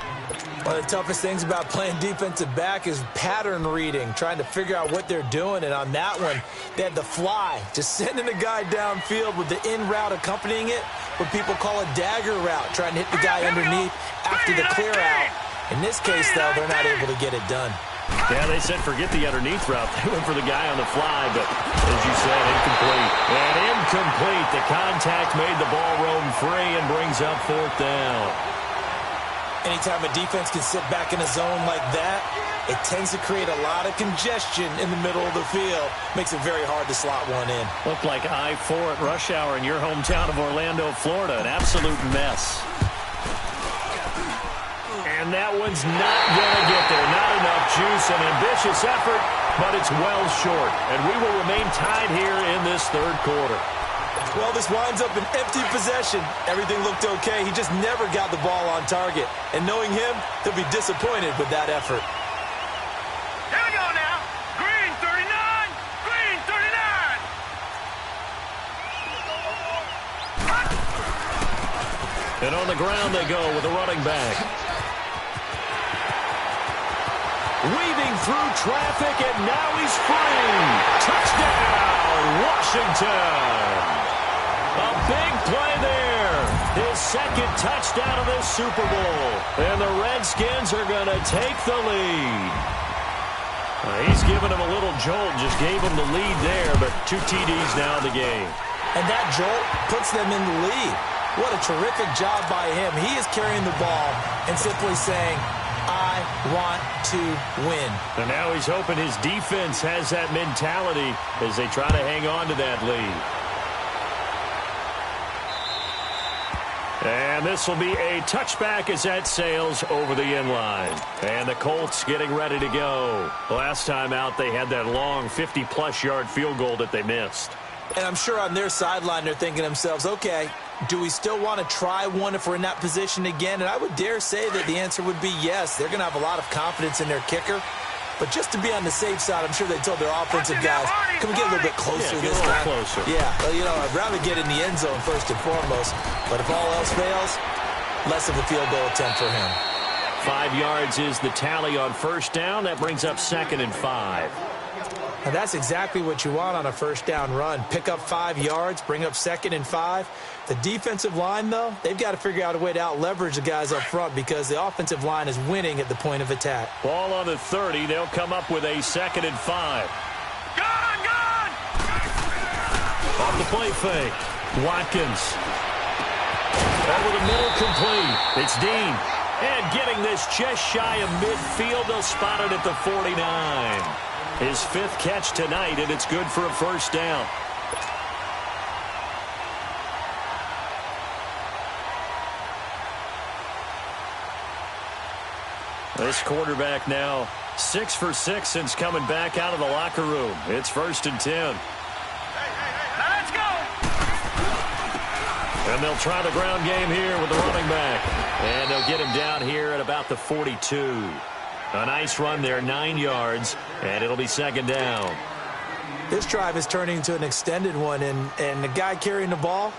One of the toughest things about playing defensive back is pattern reading, trying to figure out what they're doing. And on that one, they had the fly, just sending a guy downfield with the in route accompanying it, what people call a dagger route, trying to hit the guy underneath after the clear out. In this case, though, they're not able to get it done. Yeah, they said forget the underneath route. They went for the guy on the fly, but as you said, incomplete. And incomplete. The contact made the ball roam free and brings up 4th down. Anytime a defense can sit back in a zone like that, it tends to create a lot of congestion in the middle of the field. Makes it very hard to slot one in. Looked like I-4 at rush hour in your hometown of Orlando, Florida. An absolute mess. And that one's not going to get there. Not enough juice. An ambitious effort, but it's well short. And we will remain tied here in this 3rd quarter. Well, this winds up an empty possession. Everything looked okay. He just never got the ball on target. And knowing him, he'll be disappointed with that effort. Here we go now. Green 39. Green 39. And on the ground they go with a running back. Weaving through traffic, and now he's free. Touchdown, Washington. A big play there. His 2nd touchdown of this Super Bowl. And the Redskins are going to take the lead. He's given him a little jolt, just gave him the lead there, but 2 TDs now in the game. And that jolt puts them in the lead. What a terrific job by him. He is carrying the ball and simply saying, I want to win. And now he's hoping his defense has that mentality as they try to hang on to that lead. And this will be a touchback as that sails over the end line. And the Colts getting ready to go. Last time out, they had that long 50-plus yard field goal that they missed. And I'm sure on their sideline they're thinking to themselves, okay, do we still want to try one if we're in that position again? And I would dare say that the answer would be yes. They're going to have a lot of confidence in their kicker. But just to be on the safe side, I'm sure they told their offensive guys, can we get a little bit closer this time? Closer. Yeah, well, you know, I'd rather get in the end zone first and foremost. But if all else fails, less of a field goal attempt for him. 5 yards is the tally on 1st down. That brings up 2nd and 5. And that's exactly what you want on a 1st down run. Pick up 5 yards, bring up 2nd and 5. The defensive line, though, they've got to figure out a way to out-leverage the guys up front because the offensive line is winning at the point of attack. Ball on the 30. They'll come up with a 2nd and 5. Gone, gone. Off the play fake. Watkins. Over the middle, complete. It's Dean. And getting this just shy of midfield, they'll spot it at the 49. His 5th catch tonight, and it's good for a 1st down. This quarterback now 6 for 6 since coming back out of the locker room. It's 1st and 10. Let's go! And they'll try the ground game here with the running back. And they'll get him down here at about the 42. A nice run there, 9 yards, and it'll be 2nd down. This drive is turning into an extended one, and the guy carrying the ball,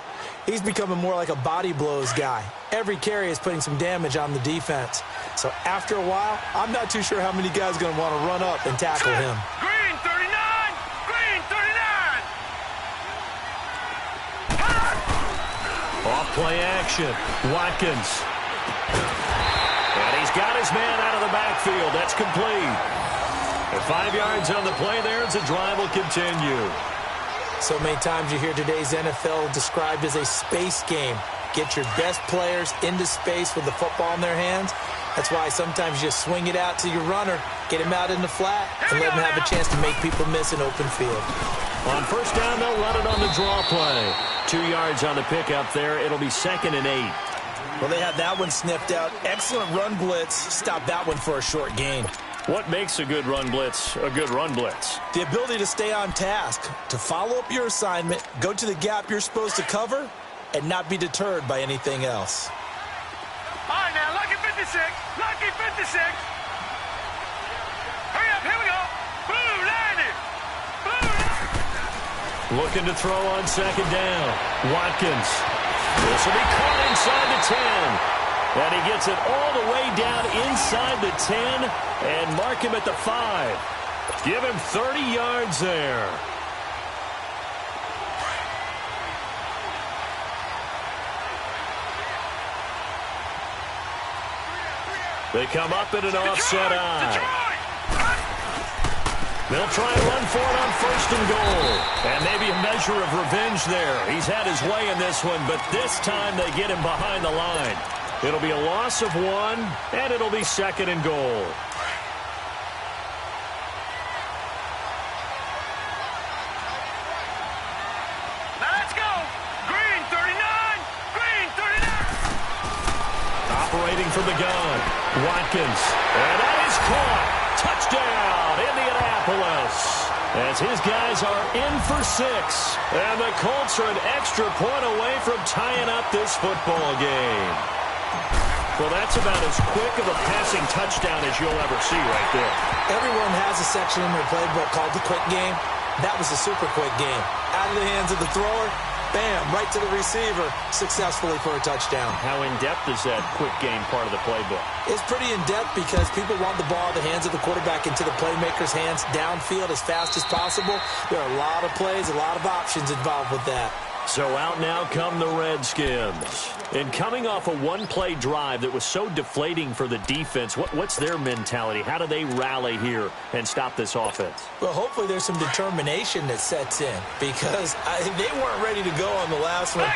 he's becoming more like a body blows guy. Every carry is putting some damage on the defense. So after a while, I'm not too sure how many guys are going to want to run up and tackle him. Green 39! Green 39! Off play action. Watkins. And he's got his man out of the backfield. That's complete. And 5 yards on the play there as the drive will continue. So many times you hear today's NFL described as a space game. Get your best players into space with the football in their hands. That's why sometimes you swing it out to your runner, get him out in the flat, and let him have a chance to make people miss an open field. On 1st down, they'll run it on the draw play. 2 yards on the pickup there. It'll be 2nd and 8. Well, they have that one sniffed out. Excellent run blitz. Stop that one for a short gain. What makes a good run blitz a good run blitz? The ability to stay on task, to follow up your assignment, go to the gap you're supposed to cover, and not be deterred by anything else. All right, now, lucky 56. Lucky 56. Hurry up, here we go. Blue 90. Blue 90. Looking to throw on 2nd down. Watkins. This will be caught inside the 10. And he gets it all the way down inside the 10 and mark him at the 5. Give him 30 yards there. They come up in an offset eye. They'll try and run for it on 1st and goal. And maybe a measure of revenge there. He's had his way in this one, but this time they get him behind the line. It'll be a loss of 1, and it'll be 2nd and goal. Let's go. Green 39. Green 39. Operating from the gun. Watkins. And that is caught. Touchdown, Indianapolis. As his guys are in for 6. And the Colts are an extra point away from tying up this football game. Well, that's about as quick of a passing touchdown as you'll ever see right there. Everyone has a section in their playbook called the quick game. That was a super quick game. Out of the hands of the thrower, bam, right to the receiver, successfully for a touchdown. How in-depth is that quick game part of the playbook? It's pretty in-depth because people want the ball in the hands of the quarterback into the playmaker's hands downfield as fast as possible. There are a lot of plays, a lot of options involved with that. So out now come the Redskins. And coming off a one-play drive that was so deflating for the defense, what's their mentality? How do they rally here and stop this offense? Well, hopefully there's some determination that sets in because they weren't ready to go on the last one.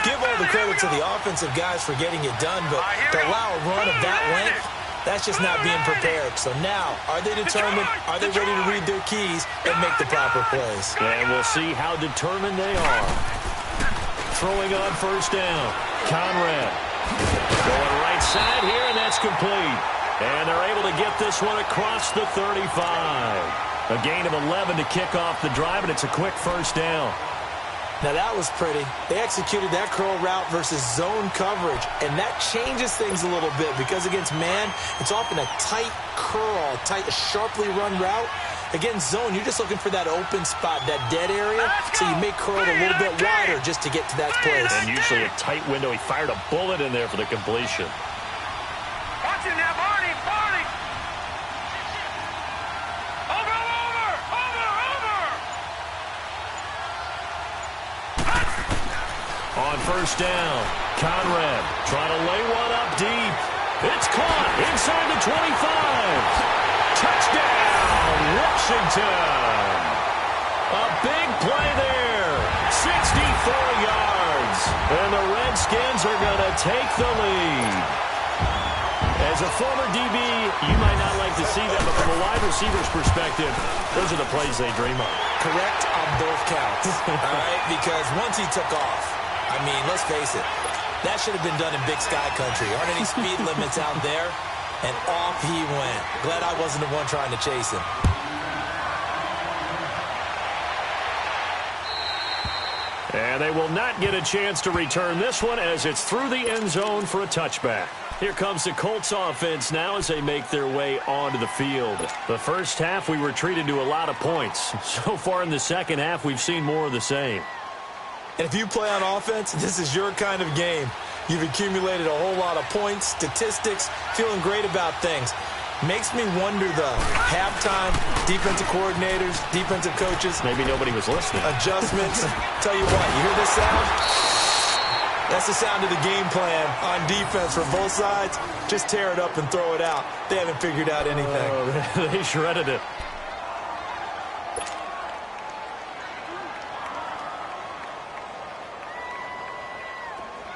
Give all the credit to the offensive guys for getting it done, but to allow a run of that length, that's just not being prepared. So now, are they determined? Are they ready to read their keys and make the proper plays? And we'll see how determined they are. Throwing on 1st down. Conrad going right side here, and that's complete. And they're able to get this one across the 35. A gain of 11 to kick off the drive, and it's a quick 1st down. Now that was pretty. They executed that curl route versus zone coverage, and that changes things a little bit because against man, it's often a tight curl, a sharply run route. Against zone, you're just looking for that open spot, that dead area, so you may curl it a little bit wider just to get to that place. And usually a tight window. He fired a bullet in there for the completion. Watch it now, Barney, Barney. Over. On 1st down, Conrad trying to lay one up deep. It's caught inside the 25. Touchdown, Washington. A big play there. 64 yards. And the Redskins are going to take the lead. As a former DB, you might not like to see that, but from a wide receiver's perspective, those are the plays they dream of. Correct on both counts. All right, because once he took off, I mean, let's face it, that should have been done in Big Sky Country. Aren't any speed limits out there? And off he went. Glad I wasn't the one trying to chase him. And they will not get a chance to return this one as it's through the end zone for a touchback. Here comes the Colts offense now as they make their way onto the field. The first half, we were treated to a lot of points. So far in the second half, we've seen more of the same. And if you play on offense, this is your kind of game. You've accumulated a whole lot of points, statistics, feeling great about things. Makes me wonder, though, halftime, defensive coordinators, defensive coaches. Maybe nobody was listening. Adjustments. Tell you what, you hear this sound? That's the sound of the game plan on defense for both sides. Just tear it up and throw it out. They haven't figured out anything. Oh, they shredded it.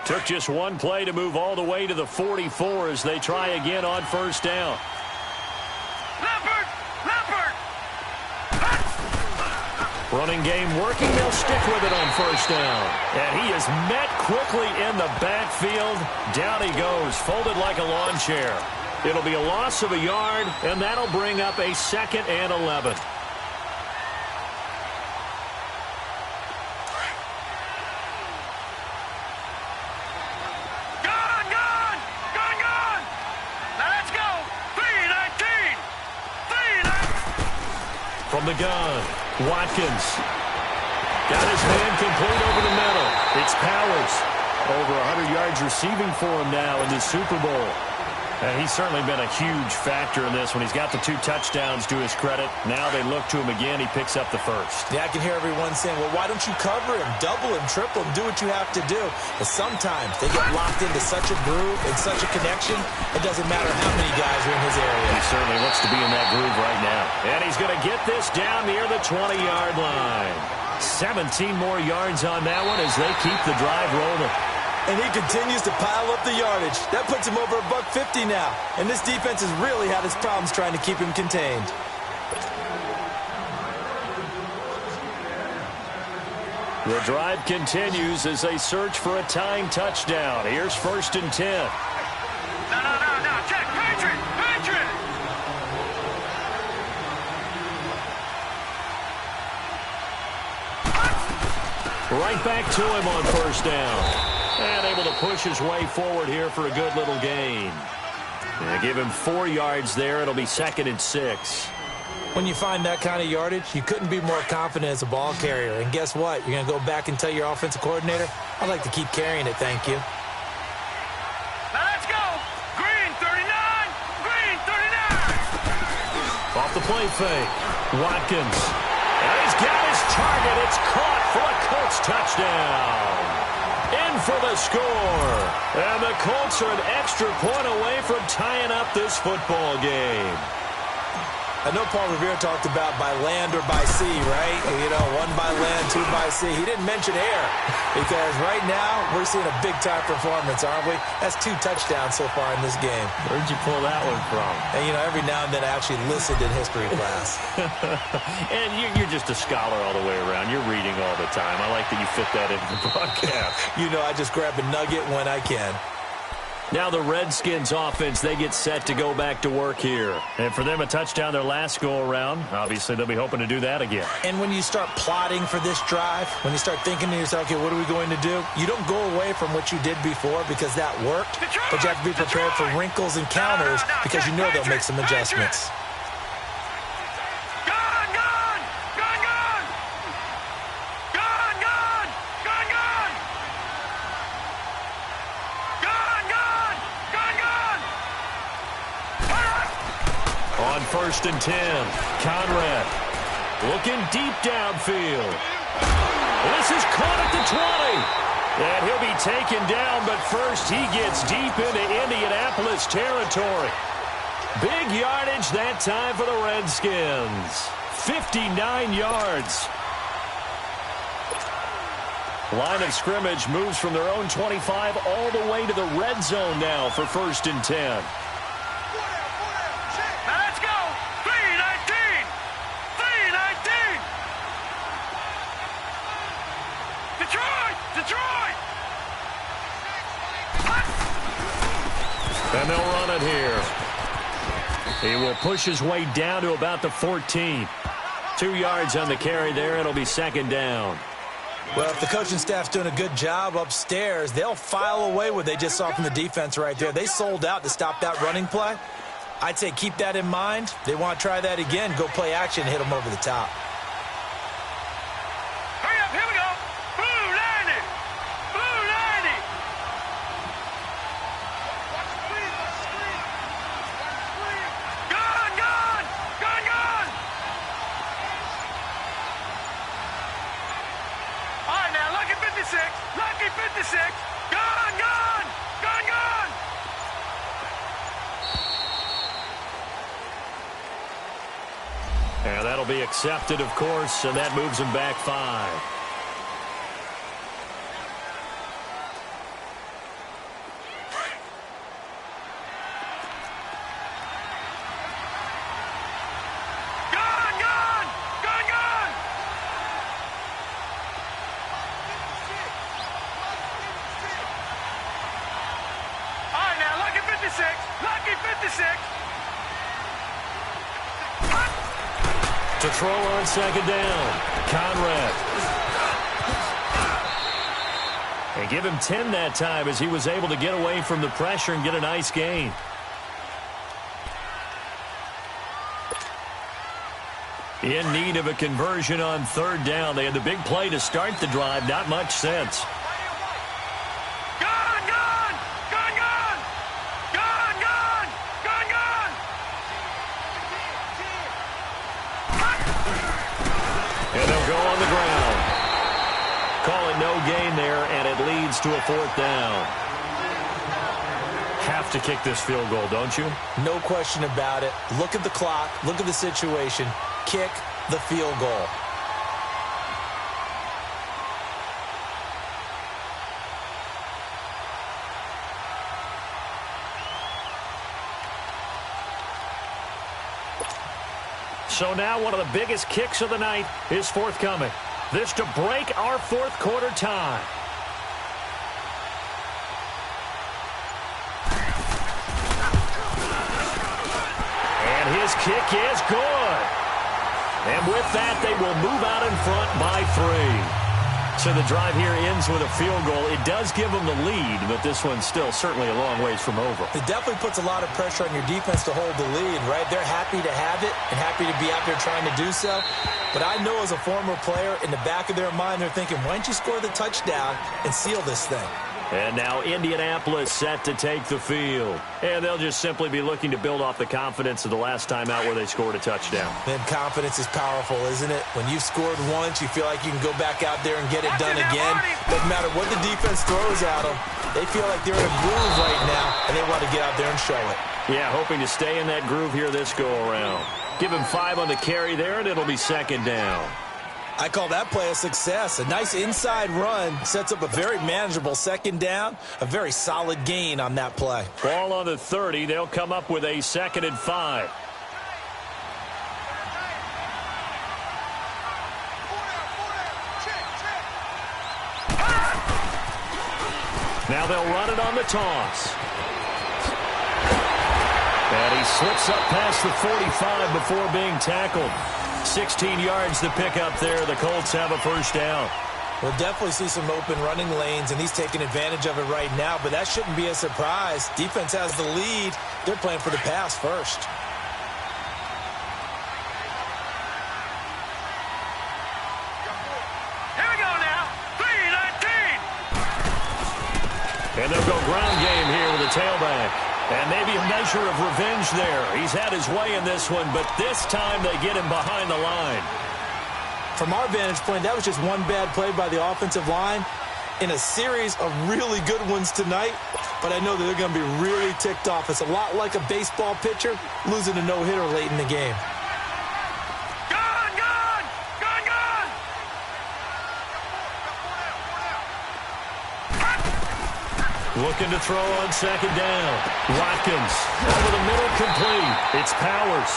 Took just one play to move all the way to the 44 as they try again on first down. Running game working. They'll stick with it on first down. And he is met quickly in the backfield. Down he goes, folded like a lawn chair. It'll be a loss of a yard, and that'll bring up a 2nd and 11. From the gun, Watkins. Got his man complete over the middle. It's Powers. Over 100 yards receiving for him now in this Super Bowl. And he's certainly been a huge factor in this when he's got the 2 touchdowns to his credit. Now they look to him again. He picks up the first. Yeah, I can hear everyone saying, well, why don't you cover him, double him, triple him, do what you have to do. But sometimes they get locked into such a groove and such a connection, it doesn't matter how many guys are in his area. He certainly looks to be in that groove right now. And he's going to get this down near the 20-yard line. 17 more yards on that one as they keep the drive rolling. And he continues to pile up the yardage. That puts him over $150 now. And this defense has really had its problems trying to keep him contained. The drive continues as they search for a tying touchdown. Here's 1st and 10. No. Check. Patriot. Right back to him on first down. And able to push his way forward here for a good little gain. And give him 4 yards there. It'll be 2nd and 6. When you find that kind of yardage, you couldn't be more confident as a ball carrier. And guess what? You're going to go back and tell your offensive coordinator, I'd like to keep carrying it, thank you. Now let's go. Green 39. Off the play fake. Watkins. And he's got his target. It's caught for a Colts touchdown. In for the score. And the Colts are an extra point away from tying up this football game. I know Paul Revere talked about by land or by sea, right? You know, 1 by land, 2 by sea. He didn't mention air because right now we're seeing a big-time performance, aren't we? That's 2 touchdowns so far in this game. Where'd you pull that one from? And, you know, every now and then I actually listened in history class. And you're just a scholar all the way around. You're reading all the time. I like that you fit that into the broadcast. You know, I just grab a nugget when I can. Now the Redskins offense, they get set to go back to work here. And for them, a touchdown their last go-around. Obviously, they'll be hoping to do that again. And when you start plotting for this drive, when you start thinking to yourself, okay, what are we going to do? You don't go away from what you did before because that worked. But you have to be prepared for wrinkles and counters because you know they'll make some adjustments. On 1st and 10, Conrad looking deep downfield. This is caught at the 20. And he'll be taken down, but first he gets deep into Indianapolis territory. Big yardage that time for the Redskins. 59 yards. Line of scrimmage moves from their own 25 all the way to the red zone now for 1st and 10. And they'll run it here. He will push his way down to about the 14. 2 yards on the carry there. It'll be second down. Well, if the coaching staff's doing a good job upstairs, they'll file away what they just saw from the defense right there. They sold out to stop that running play. I'd say keep that in mind. They want to try that again, go play action, hit them over the top. Hurry up, here we go. Blue 90. Blue 90. Gun, gun, gun, gun. All right, now, lucky 56. Lucky 56. Gun, gun, gun, gun. And that'll be accepted, of course, and that moves him back 5. Gun, gun, gun, gun. All right, now, lucky 56. Lucky 56. To throw on second down, Conrad. And give him 10 that time as he was able to get away from the pressure and get a nice gain. In need of a conversion on third down. They had the big play to start the drive. Not much sense. Gun, gun, gun, gun. Gun, gun, gun, gun. And they'll go on the ground. Call it no gain there, and it leads to a fourth down. Have to kick this field goal, don't you? No question about it. Look at the clock. Look at the situation. Kick the field goal. So now one of the biggest kicks of the night is forthcoming. This to break our fourth quarter tie. And his kick is good. And with that, they will move out in front by 3. So the drive here ends with a field goal. It does give them the lead, but this one's still certainly a long ways from over. It definitely puts a lot of pressure on your defense to hold the lead, right? They're happy to have it and happy to be out there trying to do so. But I know as a former player, in the back of their mind, they're thinking, why don't you score the touchdown and seal this thing? And now Indianapolis set to take the field. And they'll just simply be looking to build off the confidence of the last time out where they scored a touchdown. Man, confidence is powerful, isn't it? When you've scored once, you feel like you can go back out there and get it done again. Doesn't matter what the defense throws at them. They feel like they're in a groove right now, and they want to get out there and show it. Yeah, hoping to stay in that groove here this go-around. Give him 5 on the carry there, and it'll be second down. I call that play a success. A nice inside run sets up a very manageable second down. A very solid gain on that play. Ball on the 30. They'll come up with a 2nd and 5. Now they'll run it on the toss. And he slips up past the 45 before being tackled. 16 yards to pick up there. The Colts have a first down. We'll definitely see some open running lanes, and he's taking advantage of it right now, but that shouldn't be a surprise. Defense has the lead. They're playing for the pass first. Here we go now. 3-19. And they'll go ground game here with the tailback. And maybe a measure of revenge there. He's had his way in this one, but this time they get him behind the line. From our vantage point, that was just one bad play by the offensive line in a series of really good ones tonight. But I know that they're going to be really ticked off. It's a lot like a baseball pitcher losing a no-hitter late in the game. Gun, gun, gun, gun. Looking to throw on second down. Watkins over the middle, complete. It's Powers.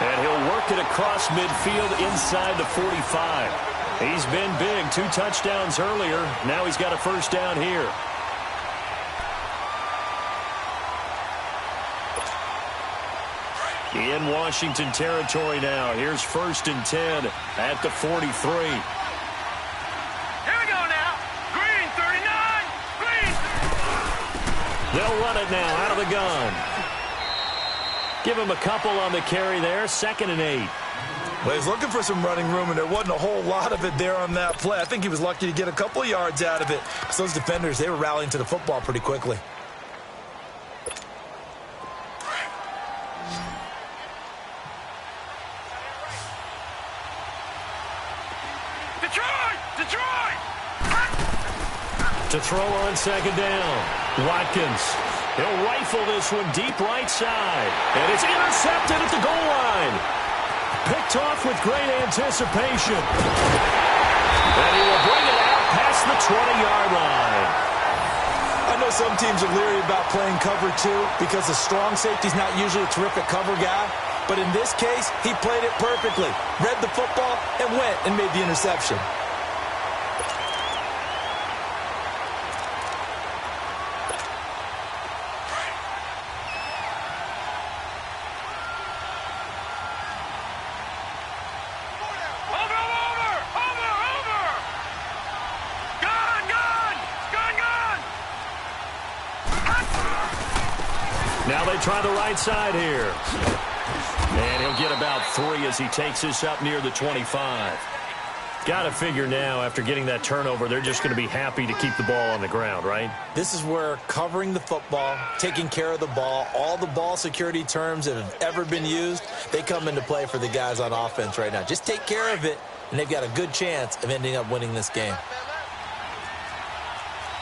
And he'll work it across midfield inside the 45. He's been big. 2 touchdowns earlier. Now he's got a first down here. In Washington territory now. Here's 1st and 10 at the 43. Here we go now. Green 39. Green. They'll run it now out of the gun. Give him a couple on the carry there. 2nd and 8. Well, he's looking for some running room, and there wasn't a whole lot of it there on that play. I think he was lucky to get a couple of yards out of it. Because those defenders, they were rallying to the football pretty quickly. Detroit! To throw on 2nd down. Watkins. He'll rifle this one deep right side. And it's intercepted at the goal line. Picked off with great anticipation. And he will bring it out past the 20-yard line. I know some teams are leery about playing cover 2 because the strong safety's not usually a terrific cover guy. But in this case, he played it perfectly. Read the football and went and made the interception. Now they try the right side here. And he'll get about 3 as he takes this up near the 25. Got to figure now, after getting that turnover, they're just going to be happy to keep the ball on the ground, right? This is where covering the football, taking care of the ball, all the ball security terms that have ever been used, they come into play for the guys on offense right now. Just take care of it, and they've got a good chance of ending up winning this game.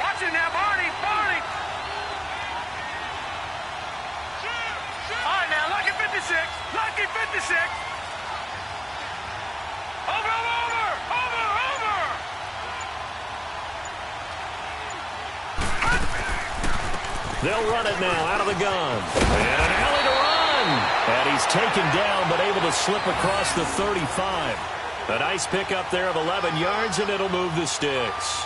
Watch it now, Barney! All right, now, lucky 56. Lucky 56. Over! They'll run it now out of the gun. And an alley to run. And he's taken down, but able to slip across the 35. A nice pickup there of 11 yards, and it'll move the sticks.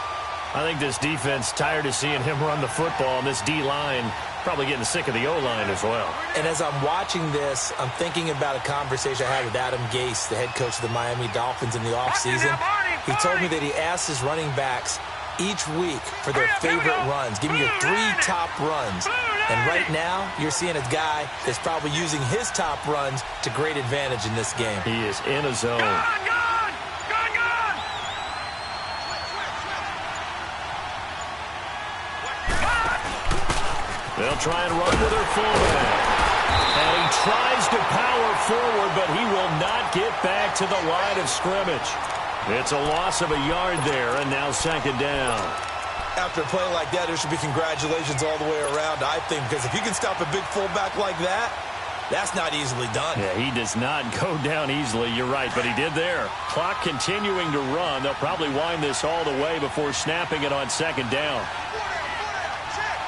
I think this defense tired of seeing him run the football, and this D-line probably getting sick of the O-line as well. And as I'm watching this, I'm thinking about a conversation I had with Adam Gase, the head coach of the Miami Dolphins in the offseason. He told me that he asked his running backs each week for their favorite runs. Give me your 3 top runs. And right now, you're seeing a guy that's probably using his top runs to great advantage in this game. He is in a zone. Gun! They'll try and run with their fullback. And he tries to power forward, but he will not get back to the line of scrimmage. It's a loss of a yard there, and now 2nd down. After a play like that, there should be congratulations all the way around, I think, because if you can stop a big fullback like that, that's not easily done. Yeah, he does not go down easily, you're right, but he did there. Clock continuing to run. They'll probably wind this all the way before snapping it on 2nd down.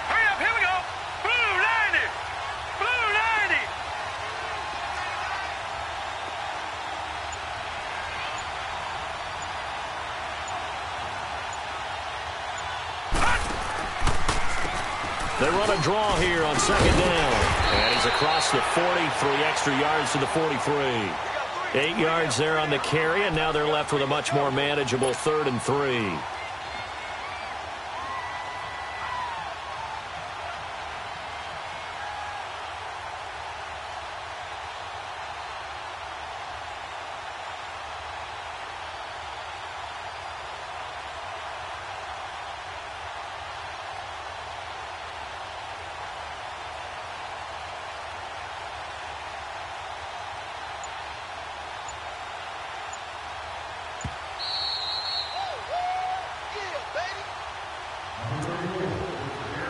Hurry up, here we go. Blue 90. Blue 90. They run a draw here on 2nd down. And he's across the 40, 3 extra yards to the 43. 8 yards there on the carry, and now they're left with a much more manageable 3rd and 3.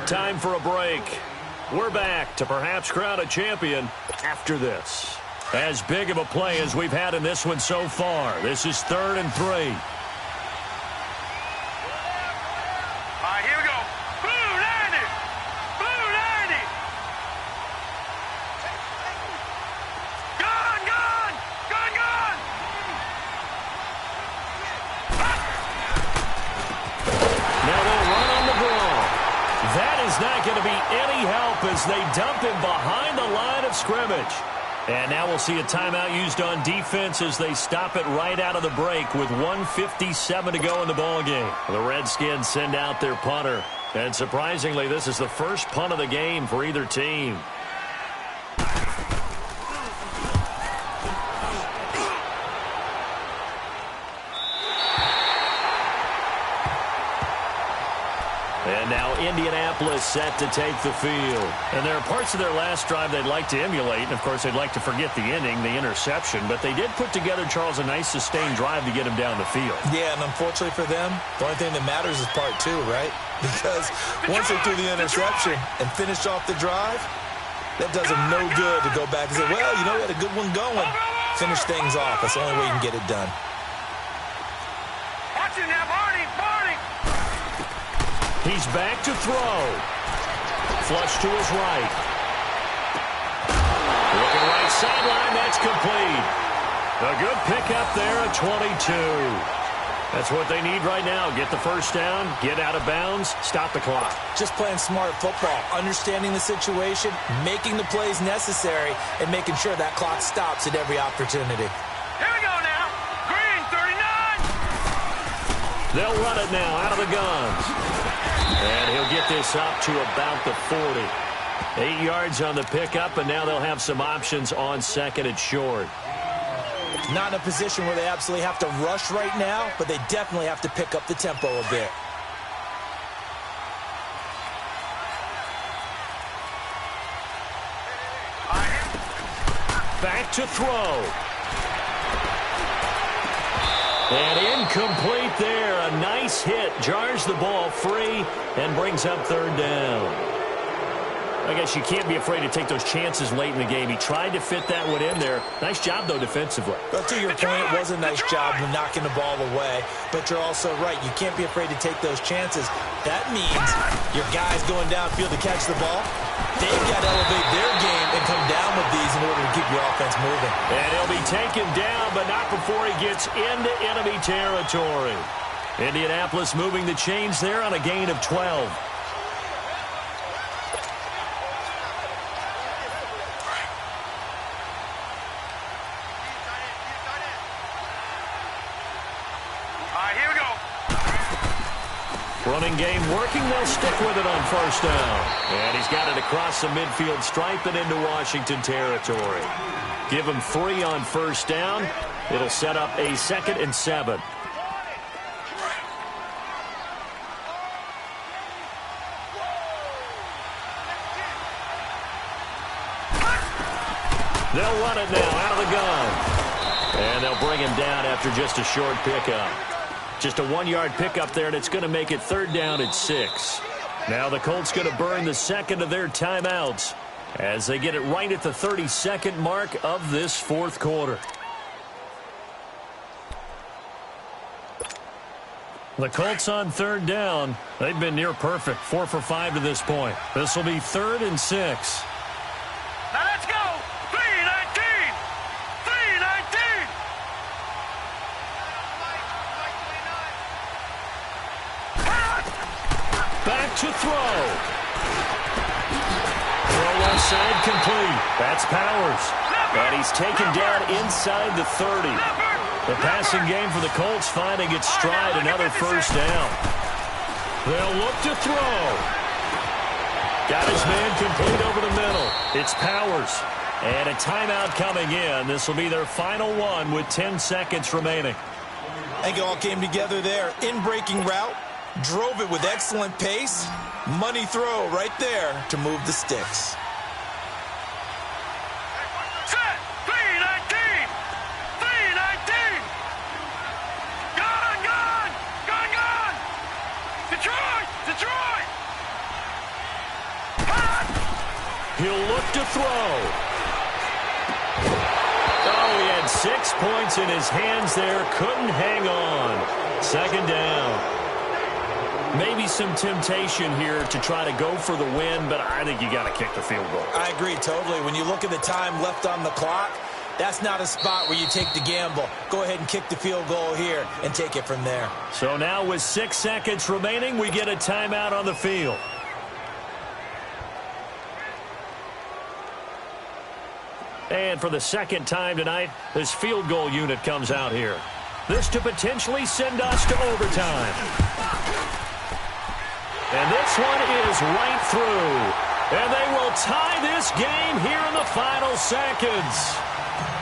Time for a break. We're back to perhaps crown a champion after this. As big of a play as we've had in this one so far. This is 3rd and 3. All right, here we go. Blue 90. Blue 90. Gun! Now they'll run on the draw. That is not going to be any help as they dump him behind the line of scrimmage. And now we'll see a timeout used on defense as they stop it right out of the break with 1:57 to go in the ballgame. The Redskins send out their punter. And surprisingly, this is the first punt of the game for either team. And now Indianapolis set to take the field. And there are parts of their last drive they'd like to emulate. And, of course, they'd like to forget the inning, the interception. But they did put together, Charles, a nice sustained drive to get him down the field. Yeah, and unfortunately for them, the only thing that matters is part two, right? Because once they threw the interception and finished off the drive, that does them no good to go back and say, well, you know, we had a good one going. Finish things off. That's the only way you can get it done. Watch it now, Barney! He's back to throw. Flush to his right. Looking right sideline, that's complete. A good pickup there at 22. That's what they need right now. Get the first down, get out of bounds, stop the clock. Just playing smart football, understanding the situation, making the plays necessary, and making sure that clock stops at every opportunity. Here we go now. Green, 39. They'll run it now out of the guns. And he'll get this up to about the 40. 8 yards on the pickup, and now they'll have some options on second and short. Not in a position where they absolutely have to rush right now, but they definitely have to pick up the tempo a bit. Back to throw. And incomplete there. A nice hit. Jars the ball free and brings up third down. I guess you can't be afraid to take those chances late in the game. He tried to fit that one in there. Nice job, though, defensively. But to your point, it was a nice job of knocking the ball away. But you're also right. You can't be afraid to take those chances. That means your guys going downfield to catch the ball, they've got to elevate their game and come down with these in order to keep your offense moving. And he'll be taken down, but not before he gets into enemy territory. Indianapolis moving the chains there on a gain of 12. Running game working. They'll stick with it on first down. And he's got it across the midfield stripe and into Washington territory. Give him 3 on first down. It'll set up a 2nd and 7. They'll run it now out of the gun. And they'll bring him down after just a short pickup. Just a 1-yard pickup there, and it's going to make it third down at 6. Now the Colts going to burn the second of their timeouts as they get it right at the 32nd mark of this fourth quarter. The Colts on third down. They've been near perfect. 4 for 5 to this point. This will be 3rd and 6. Now let's go. 3-19. 3-19. Back to throw. Throw left side complete. That's Powers. And he's taken down inside the 30. The passing game for the Colts finding its stride. Another first down. They'll look to throw. Got his man complete over the middle. It's Powers. And a timeout coming in. This will be their final one with 10 seconds remaining. I think it all came together there. In-breaking route. Drove it with excellent pace. Money throw right there to move the sticks. Set. 3-19. 3-19. Gone, gone. Gone, gone. Detroit. Detroit. He'll look to throw. Oh, he had 6 points in his hands there. Couldn't hang on. Second down. Maybe some temptation here to try to go for the win, but I think you got to kick the field goal. I agree totally. When you look at the time left on the clock, that's not a spot where you take the gamble. Go ahead and kick the field goal here and take it from there. So now with 6 seconds remaining, we get a timeout on the field. And for the second time tonight, this field goal unit comes out here. This to potentially send us to overtime. And this one is right through. And they will tie this game here in the final seconds.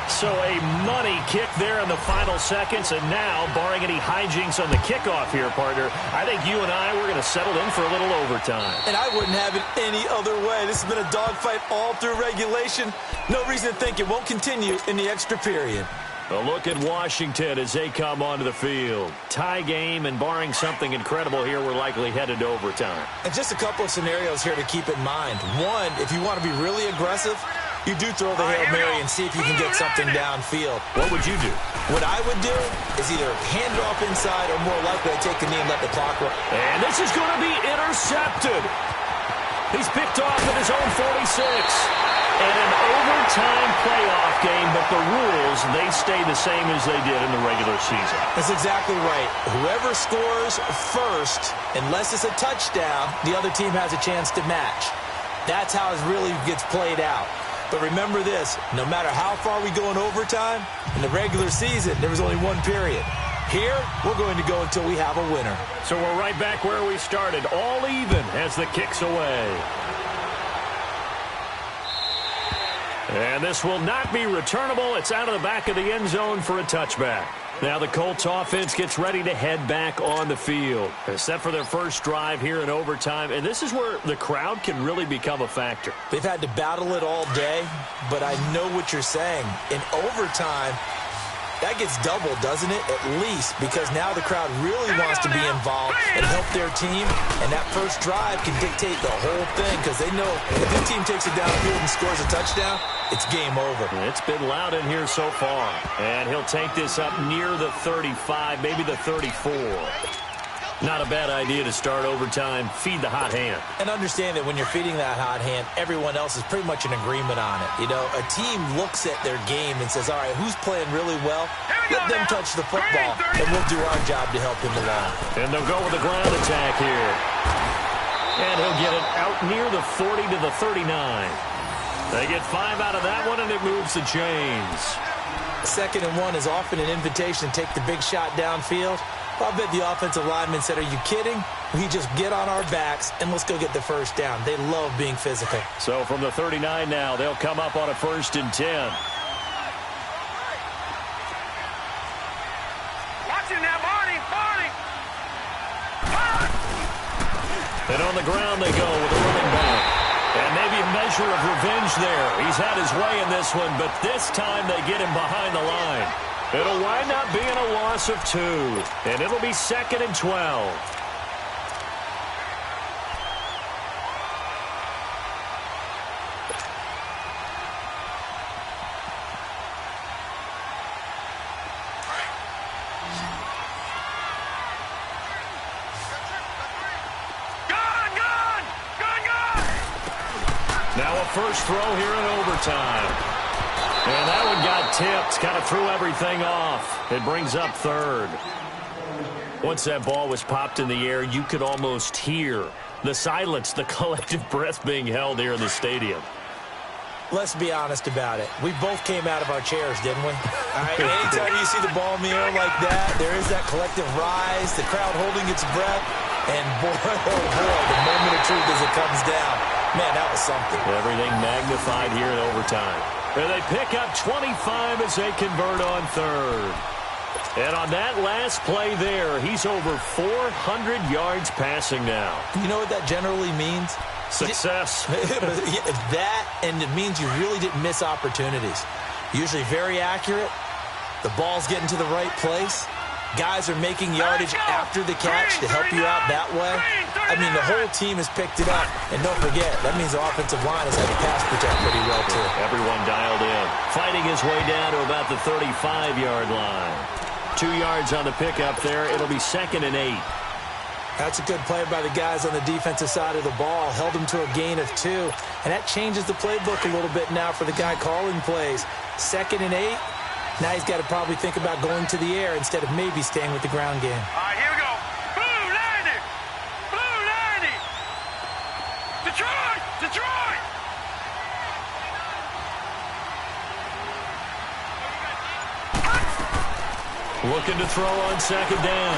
So a money kick there in the final seconds. And now, barring any hijinks on the kickoff here, partner, I think you and I, we're going to settle in for a little overtime. And I wouldn't have it any other way. This has been a dogfight all through regulation. No reason to think it won't continue in the extra period. A look at Washington as they come onto the field. Tie game, and barring something incredible here, we're likely headed to overtime. And just a couple of scenarios here to keep in mind. One, if you want to be really aggressive, you do throw the Hail Mary and see if you can get something downfield. What would you do? What I would do is either hand it off inside or more likely I take the knee and let the clock run. And this is going to be intercepted. He's picked off at his own 46. And an overtime playoff game, but the rules, they stay the same as they did in the regular season. That's exactly right. Whoever scores first, unless it's a touchdown, the other team has a chance to match. That's how it really gets played out. But remember this, no matter how far we go in overtime, in the regular season, there was only one period. Here, we're going to go until we have a winner. So we're right back where we started, all even as the kick's away. And this will not be returnable. It's out of the back of the end zone for a touchback. Now the Colts offense gets ready to head back on the field. They're set for their first drive here in overtime, and this is where the crowd can really become a factor. They've had to battle it all day, but I know what you're saying. In overtime, that gets doubled, doesn't it? At least, because now the crowd really wants to be involved and help their team, and that first drive can dictate the whole thing because they know if their team takes it downfield and scores a touchdown, it's game over. It's been loud in here so far, and he'll take this up near the 35, maybe the 34. Not a bad idea to start overtime. Feed the hot hand. And understand that when you're feeding that hot hand, everyone else is pretty much in agreement on it. You know, a team looks at their game and says, all right, who's playing really well? Let them touch the football, and we'll do our job to help him along. And they'll go with a ground attack here. And he'll get it out near the 40 to the 39. They get 5 out of that one, and it moves the chains. 2nd and 1 is often an invitation to take the big shot downfield. I bet the offensive lineman said, are you kidding? We just get on our backs and let's go get the first down. They love being physical. So from the 39 now, they'll come up on a 1st and 10. Watch him now, Barney. And on the ground they go with the running back. And maybe a measure of revenge there. He's had his way in this one, but this time they get him behind the line. It'll wind up being a loss of 2, and it'll be 2nd and 12. Now a first throw here in overtime. And that one got tipped, kind of threw everything off. It brings up 3rd. Once that ball was popped in the air, you could almost hear the silence, the collective breath being held here in the stadium. Let's be honest about it. We both came out of our chairs, didn't we? All right, anytime you see the ball in the air like that, there is that collective rise, the crowd holding its breath, and boy, oh boy, the moment of truth as it comes down. Man, that was something. Everything magnified here in overtime. And they pick up 25 as they convert on 3rd. And on that last play there, he's over 400 yards passing now. You know what that generally means? Success. That, and it means you really didn't miss opportunities. Usually very accurate. The ball's getting to the right place. Guys are making yardage after the catch to help you out that way. I mean, the whole team has picked it up. And don't forget, that means the offensive line has had to pass protect pretty well, too. Everyone dialed in. Fighting his way down to about the 35-yard line. 2 yards on the pickup there. It'll be 2nd and 8. That's a good play by the guys on the defensive side of the ball. Held them to a gain of 2. And that changes the playbook a little bit now for the guy calling plays. 2nd and 8. Now he's got to probably think about going to the air instead of maybe staying with the ground game. All right, here we go. Blue 90. Blue 90. Detroit. Detroit. Looking to throw on second down.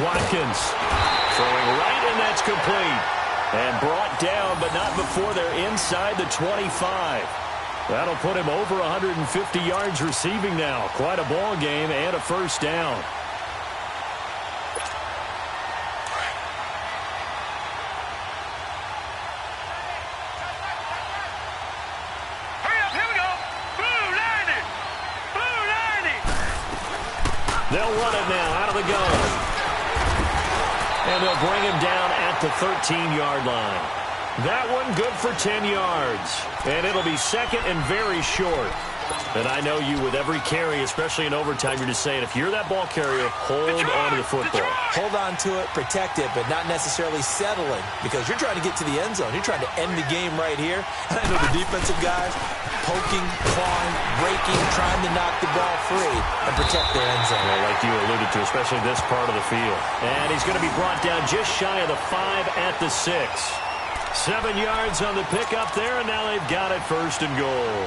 Watkins throwing right, and that's complete. And brought down, but not before they're inside the 25. That'll put him over 150 yards receiving now. Quite a ball game and a first down. They'll run it now out of the gun. And they'll bring him down at the 13-yard line. That one good for 10 yards. And it'll be second and very short. And I know you with every carry, especially in overtime, you're just saying, if you're that ball carrier, hold on to the football. Hold on to it, protect it, but not necessarily settling, because you're trying to get to the end zone. You're trying to end the game right here. I know the defensive guys poking, clawing, breaking, trying to knock the ball free and protect their end zone. Well, like you alluded to, especially this part of the field. And he's going to be brought down just shy of the 5 at the 6. 7 yards on the pickup there, and now they've got it first and goal.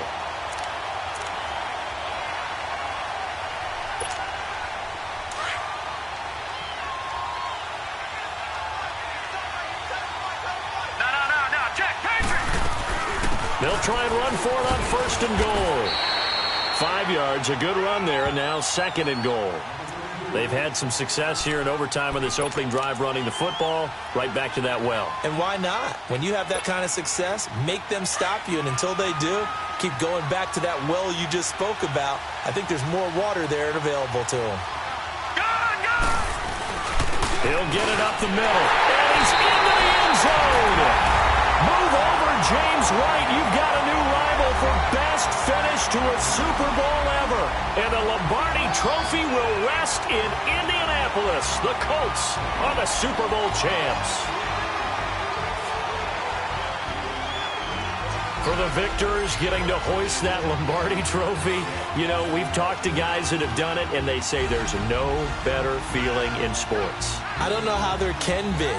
They'll try and run for it on first and goal. 5 yards, a good run there, and now second and goal. They've had some success here in overtime on this opening drive running the football. Right back to that well. And why not? When you have that kind of success, make them stop you, and until they do, keep going back to that well you just spoke about. I think there's more water there and available to them. He'll get it up the middle, and he's into the end zone. Move over, James White. You've got a new rival for best finish to a Super Bowl ever. And the Lombardi Trophy will rest in Indianapolis. The Colts are the Super Bowl champs. For the victors getting to hoist that Lombardi Trophy, you know, we've talked to guys that have done it, and they say there's no better feeling in sports. I don't know how there can be.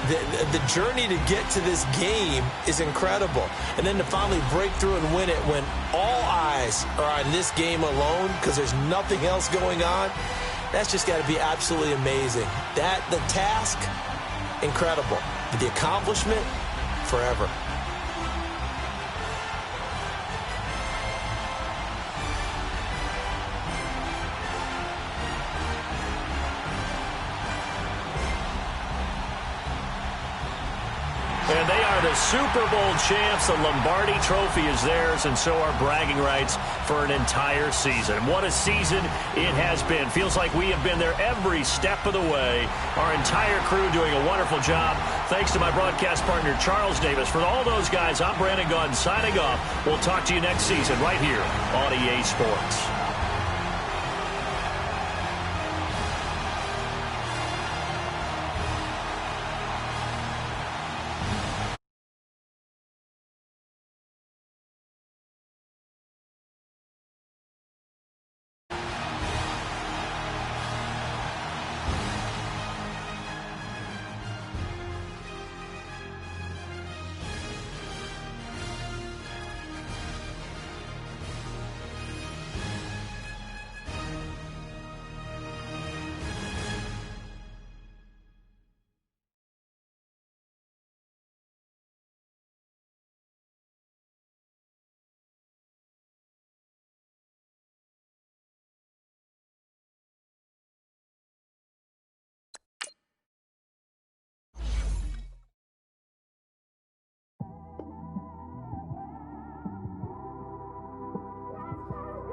The journey to get to this game is incredible. And then to finally break through and win it when all eyes are on this game alone because there's nothing else going on, that's just got to be absolutely amazing. The task, incredible. But the accomplishment, forever. And they are the Super Bowl champs. The Lombardi Trophy is theirs, and so are bragging rights for an entire season. What a season it has been. Feels like we have been there every step of the way. Our entire crew doing a wonderful job. Thanks to my broadcast partner, Charles Davis. For all those guys, I'm Brandon Gaudin signing off. We'll talk to you next season right here on EA Sports.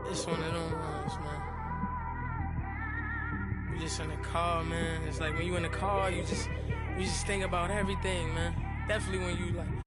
It's one of them ones, man. You just in the car, man. It's like when you in the car, you just think about everything, man. Definitely when you like